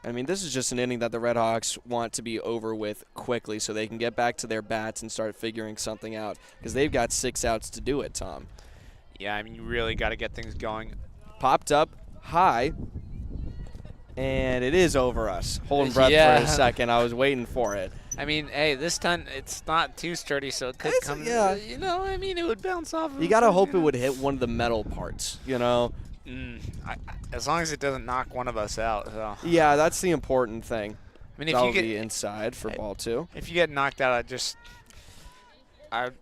I mean, this is just an inning that the Redhawks want to be over with quickly so they can get back to their bats and start figuring something out, because they've got 6 outs to do it, Tom. Yeah, I mean, you really got to get things going. Popped up high, and it is over us. Holding breath for a second. I was waiting for it. I mean, hey, this time it's not too sturdy, so it could come. Yeah. I mean, it would bounce off. You got to hope it would hit one of the metal parts, As long as it doesn't knock one of us out. So. Yeah, that's the important thing. I mean, if you get be inside for ball 2. If you get knocked out, I'd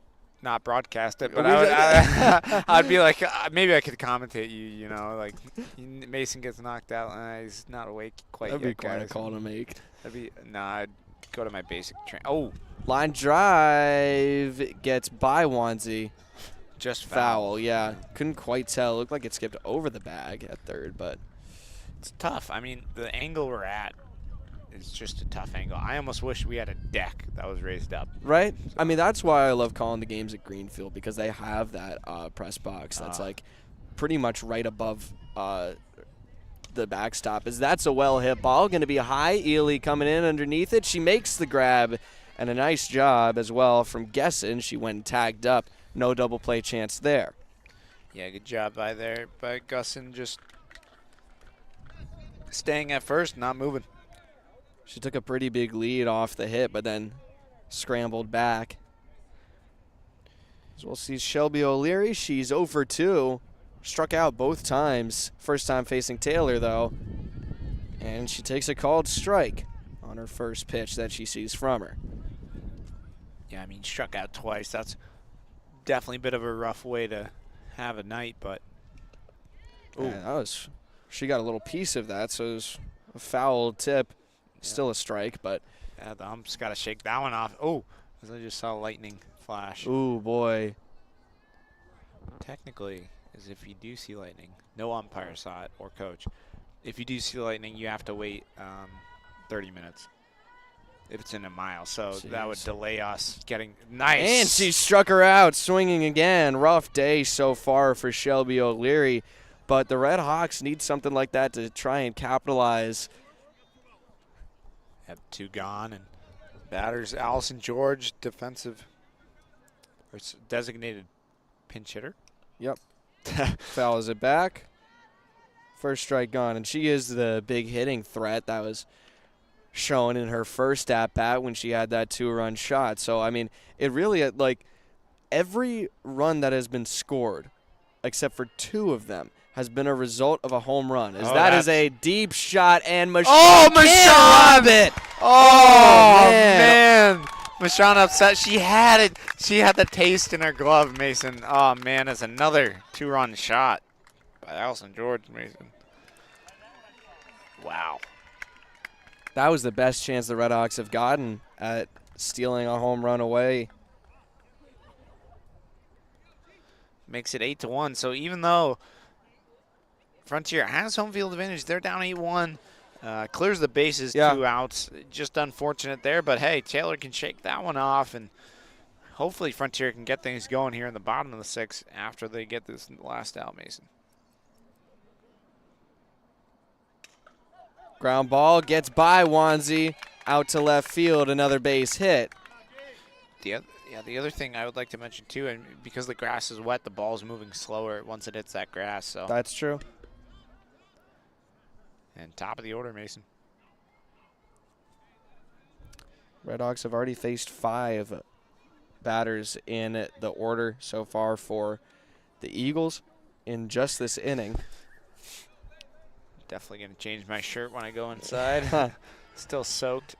not broadcast it, but I'd be like, maybe I could commentate you. Like Mason gets knocked out and he's not awake quite yet. That'd be quite a call to make. I'd go to my basic train. Oh, line drive gets by Wanzi. Just foul. Yeah, couldn't quite tell. Looked like it skipped over the bag at third, but it's tough. I mean, the angle we're at is just a tough angle. I almost wish we had a deck that was raised up. Right? So. I mean, that's why I love calling the games at Greenfield, because they have that press box that's like pretty much right above the the backstop, as that's a well-hit ball. Going to be high. Ely coming in underneath it. She makes the grab, and a nice job as well from Gessen. She went and tagged up. No double play chance there. Yeah, good job by Gessen, just staying at first, not moving. She took a pretty big lead off the hit, but then scrambled back. So we'll see Shelby O'Leary. She's 0 for 2. Struck out both times. First time facing Taylor, though. And she takes a called strike on her first pitch that she sees from her. Yeah, I mean, struck out twice. That's definitely a bit of a rough way to have a night, but. Yeah, she got a little piece of that, so it was a foul tip. Still a strike, but. Yeah, the ump's got to shake that one off. Oh, as I just saw lightning flash. Ooh, boy. Technically, as if you do see lightning, no umpire saw it or coach. If you do see lightning, you have to wait 30 minutes if it's in a mile. So that would delay us getting nice. And she struck her out, swinging again. Rough day so far for Shelby O'Leary, but the Redhawks need something like that to try and capitalize. Have 2 gone, and batters Allison George, defensive or designated pinch hitter. Yep. Fouls it back. First strike gone, and she is the big hitting threat that was shown in her first at-bat when she had that 2-run shot. So, I mean, it really, like, every run that has been scored, except for 2 of them, has been a result of a home run. That is a deep shot, and Michonne can't rob it. Oh, man. Michonne upset. She had it. She had the taste in her glove, Mason. Oh, man, it's another 2-run shot by Allison George, Mason. Wow. That was the best chance the Redhawks have gotten at stealing a home run away. Makes it 8-1. So even though Frontier has home field advantage, they're down 8-1. Clears the bases, 2 outs. Just unfortunate there, but hey, Taylor can shake that one off, and hopefully Frontier can get things going here in the bottom of the 6th after they get this last out, Mason. Ground ball gets by Wanzi, out to left field, another base hit. The other thing I would like to mention too, and because the grass is wet, the ball's moving slower once it hits that grass. So that's true. And top of the order, Mason. Redhawks have already faced 5 batters in the order so far for the Eagles in just this inning. Definitely going to change my shirt when I go inside. Still soaked.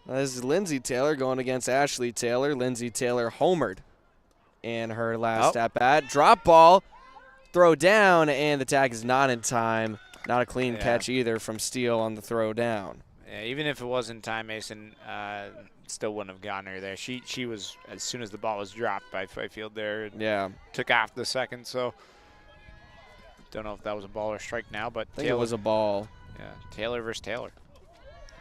This is Lindsay Taylor going against Ashley Taylor. Lindsay Taylor homered in her last at-bat. Drop ball, throw down, and the tag is not in time. Not a clean catch either from Steele on the throw down. Yeah, even if it was in time, Mason still wouldn't have gotten her there. She was, as soon as the ball was dropped by Fifield there, took off the second. So don't know if that was a ball or strike now, but I think it was a ball. Yeah, Taylor versus Taylor.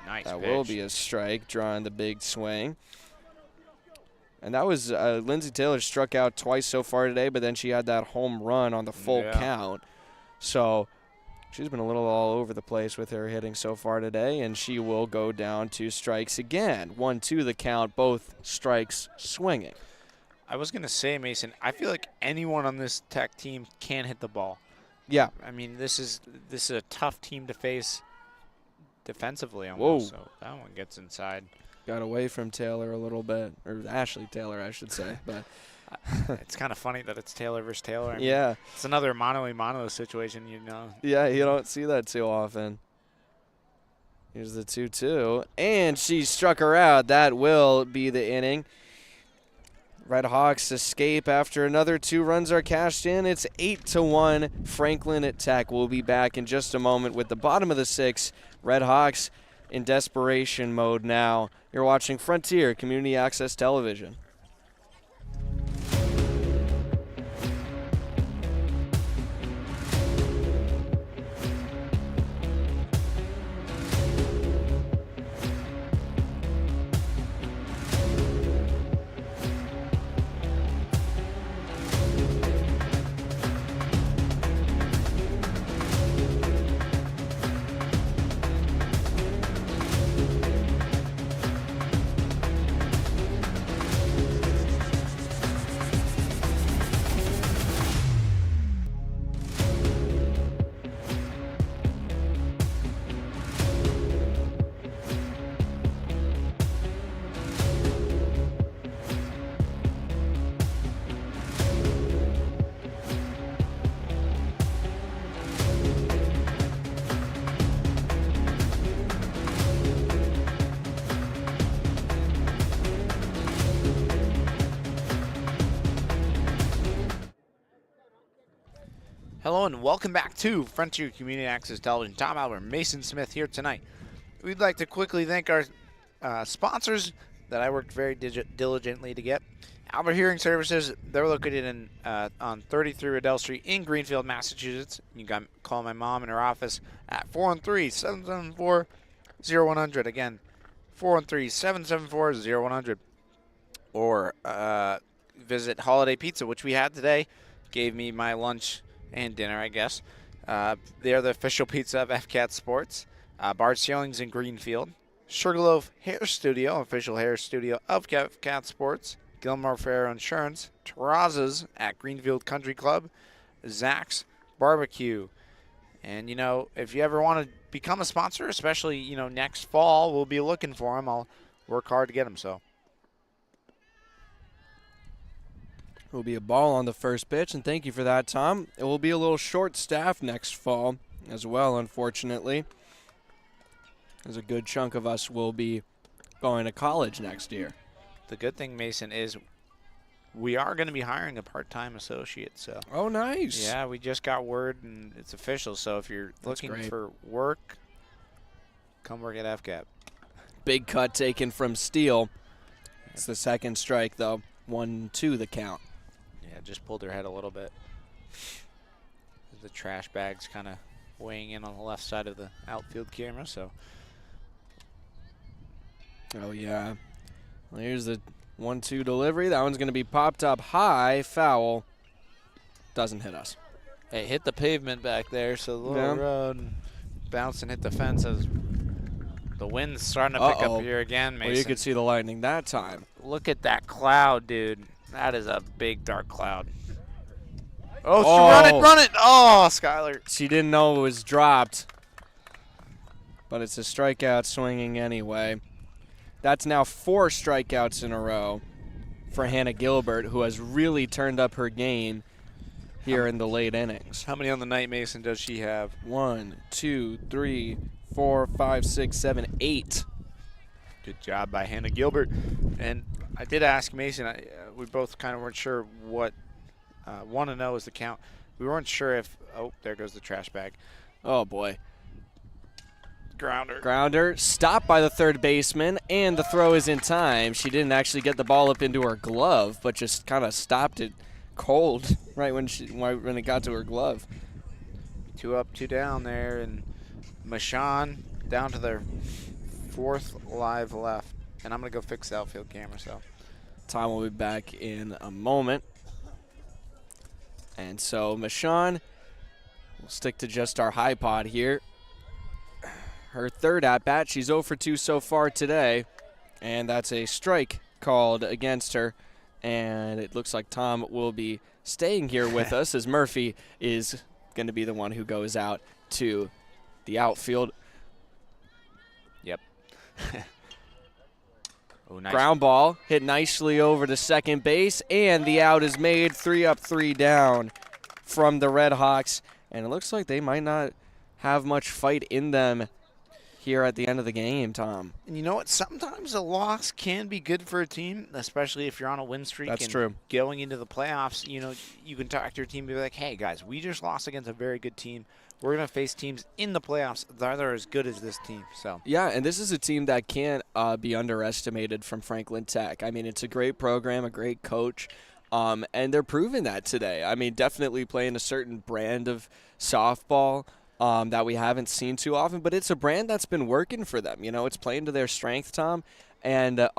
Nice That pitch. will be a strike, drawing the big swing. And that was Lindsay Taylor struck out twice so far today, but then she had that home run on the full count. So she's been a little all over the place with her hitting so far today, and she will go down 2 strikes again. 1-2 the count, both strikes swinging. I was going to say, Mason, I feel like anyone on this Tech team can hit the ball. Yeah. I mean, this is a tough team to face defensively almost. So that one gets inside. Got away from Taylor a little bit, or Ashley Taylor, I should say. But it's kind of funny that it's Taylor versus Taylor. I mean, yeah. It's another mano-a-mano situation, you know. Yeah, you don't see that too often. Here's the 2-2, and she struck her out. That will be the inning. Redhawks escape after another 2 runs are cashed in. It's 8-1. Franklin at Tech. We'll be back in just a moment with the bottom of the 6th. Redhawks in desperation mode now. You're watching Frontier Community Access Television. Hello and welcome back to Frontier Community Access Television. Tom Albert, Mason Smith here tonight. We'd like to quickly thank our sponsors that I worked very diligently to get. Albert Hearing Services, they're located in on 33 Riddell Street in Greenfield, Massachusetts. You can call my mom in her office at 413-774-0100. Again, 413-774-0100. Or visit Holiday Pizza, which we had today. Gave me my lunch and dinner, I guess. They are the official pizza of FCAT Sports. Bart Ceilings in Greenfield. Sugarloaf Hair Studio, official hair studio of FCAT Sports. Gilmore Fair Insurance. Terrazas at Greenfield Country Club. Zach's Barbecue. And, you know, if you ever want to become a sponsor, especially, you know, next fall, we'll be looking for them. I'll work hard to get them, so. It will be a ball on the first pitch, and thank you for that, Tom. It will be a little short-staffed next fall as well, unfortunately, as a good chunk of us will be going to college next year. The good thing, Mason, is we are going to be hiring a part-time associate. So. Oh, nice. Yeah, we just got word, and it's official. So if you're looking for work, come work at FCAP. Big cut taken from Steele. It's the second strike, though. 1-2 the count. Yeah, just pulled her head a little bit. The trash bag's kind of weighing in on the left side of the outfield camera, so. Oh, yeah. Well, here's the 1-2 delivery. That one's going to be popped up high. Foul. Doesn't hit us. It hit the pavement back there, so the little road bounced and hit the fence. As the wind's starting to pick up here again, Mason. Well, you could see the lightning that time. Look at that cloud, dude. That is a big, dark cloud. Oh, run it. Oh, Skylar. She didn't know it was dropped. But it's a strikeout swinging anyway. That's now 4 strikeouts in a row for Hannah Gilbert, who has really turned up her game here in the late innings. How many on the night, Mason, does she have? 1, 2, 3, 4, 5, 6, 7, 8. Good job by Hannah Gilbert. And I did ask Mason, we both kind of weren't sure what 1-0 is the count. We weren't sure if, oh, there goes the trash bag. Oh, boy. Grounder. Stopped by the third baseman, and the throw is in time. She didn't actually get the ball up into her glove, but just kind of stopped it cold right when it got to her glove. 2 up, 2 down there, and Mashawn down to their 4th live left. And I'm going to go fix the outfield camera, so. Tom will be back in a moment. And so Mashawn will stick to just our high pod here. Her third at-bat. She's 0 for 2 so far today. And that's a strike called against her. And it looks like Tom will be staying here with us as Murphy is going to be the one who goes out to the outfield. Yep. Oh, nice. Ground ball hit nicely over to second base, and the out is made. 3 up, 3 down from the Redhawks. And it looks like they might not have much fight in them here at the end of the game, Tom. And you know what? Sometimes a loss can be good for a team, especially if you're on a win streak. That's and true. Going into the playoffs, you know, you can talk to your team and be like, hey, guys, we just lost against a very good team. We're going to face teams in the playoffs that are as good as this team. So yeah, and this is a team that can't be underestimated from Franklin Tech. I mean, it's a great program, a great coach, and they're proving that today. I mean, definitely playing a certain brand of softball that we haven't seen too often, but it's a brand that's been working for them. You know, it's playing to their strength, Tom. And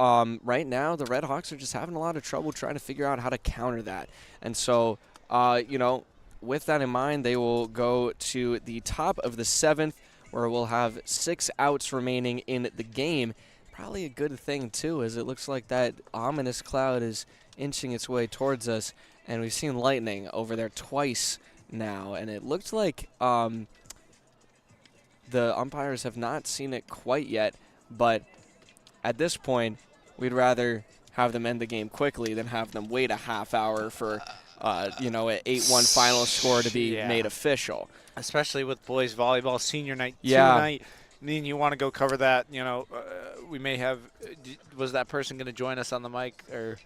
right now, the Redhawks are just having a lot of trouble trying to figure out how to counter that. And so, you know, with that in mind, they will go to the top of the 7th, where we'll have 6 outs remaining in the game. Probably a good thing, too, as it looks like that ominous cloud is inching its way towards us. And we've seen lightning over there twice now. And it looks like the umpires have not seen it quite yet. But at this point, we'd rather have them end the game quickly than have them wait a half hour for you know, an 8-1 final score to be made official. Especially with boys volleyball senior night tonight. And then you want to go cover that, you know, we may have, was that person going to join us on the mic? Or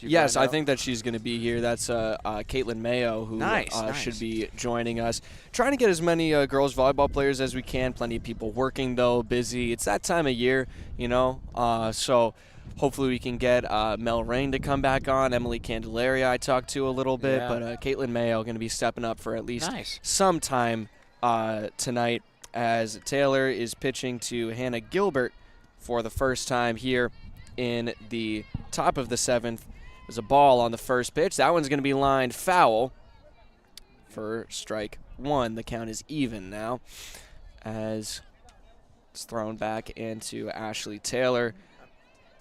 you Yes, find I out? think that she's going to be here. That's Caitlin Mayo, who Nice. should be joining us. Trying to get as many girls volleyball players as we can. Plenty of people working, though, busy. It's that time of year, so hopefully we can get Mel Rain to come back on. Emily Candelaria I talked to a little bit, Yeah. but Caitlin Mayo going to be stepping up for at least Nice. some time tonight, as Taylor is pitching to Hannah Gilbert for the first time here in the top of the 7th. There's a ball on the first pitch. That one's going to be lined foul for strike 1. The count is even now as it's thrown back into Ashley Taylor.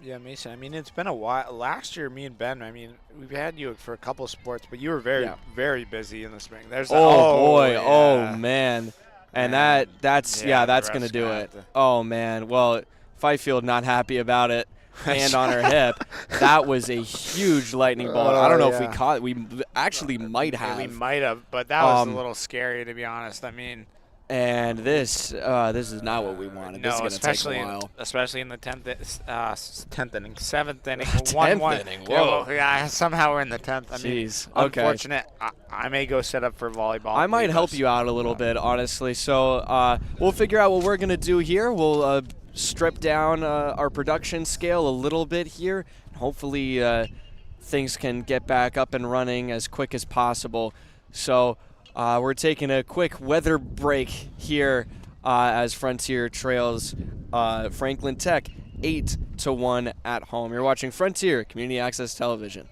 Yeah, Mason. I mean, it's been a while. Last year, me and Ben, I mean, we've had you for a couple sports, but you were very, very busy in the spring. There's Oh man. And Man. that's Yeah, the that's going to ref's do gonna it. have to- Oh man. Well, Fifield not happy about it. Hand on her hip. That was a huge lightning bolt. I don't know if we yeah. caught it. We actually might Yeah, have. we might have, but that was a Um, little scary, to be honest. I mean, And this is not what we wanted. This is no, going to take especially a while. especially in the 10th inning, 7th inning, 10th 1-1. inning, Yeah, whoa. well, yeah, somehow we're in the 10th. I mean, Jeez. Okay. unfortunate. I may go set up for volleyball. I might Leave help us. you out a little bit, honestly. So we'll figure out what we're going to do here. We'll strip down our production scale a little bit here. Hopefully things can get back up and running as quick as possible. So we're taking a quick weather break here as Frontier trails Franklin Tech 8-1 at home. You're watching Frontier Community Access Television.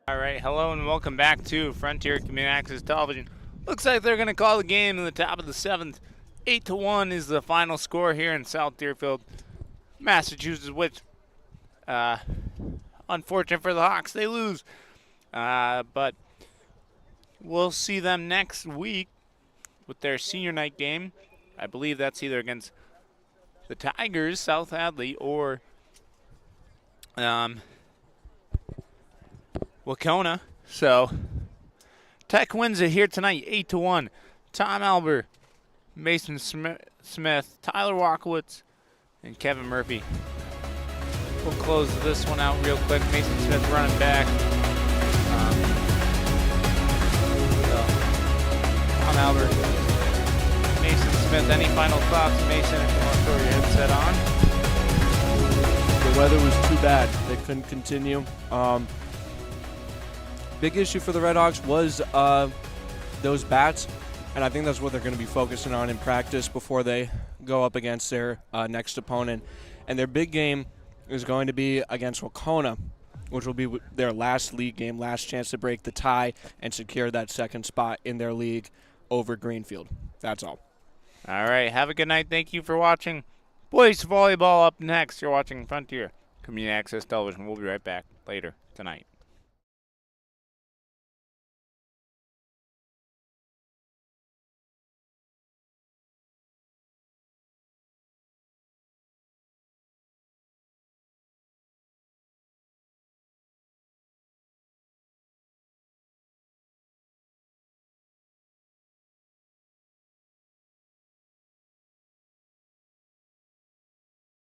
All right, hello and welcome back to Frontier Community Access Television. Looks like they're going to call the game in the top of the 7th. 8-1 is the final score here in South Deerfield, Massachusetts, which, unfortunate for the Hawks, they lose. But we'll see them next week with their senior night game. I believe that's either against the Tigers, South Hadley, or Wacona. So Tech wins it here tonight, 8-1. Tom Albert, Mason Smith, Tyler Walkowitz, and Kevin Murphy. We'll close this one out real quick. Mason Smith running back. Tom Albert, Mason Smith. Any final thoughts, Mason, if you want to throw your headset on? The weather was too bad. They couldn't continue. Big issue for the Redhawks was those bats, and I think that's what they're going to be focusing on in practice before they go up against their next opponent. And their big game is going to be against Wacona, which will be their last league game, last chance to break the tie and secure that second spot in their league over Greenfield. That's all. All right, have a good night. Thank you for watching. Boys volleyball up next. You're watching Frontier Community Access Television. We'll be right back later tonight.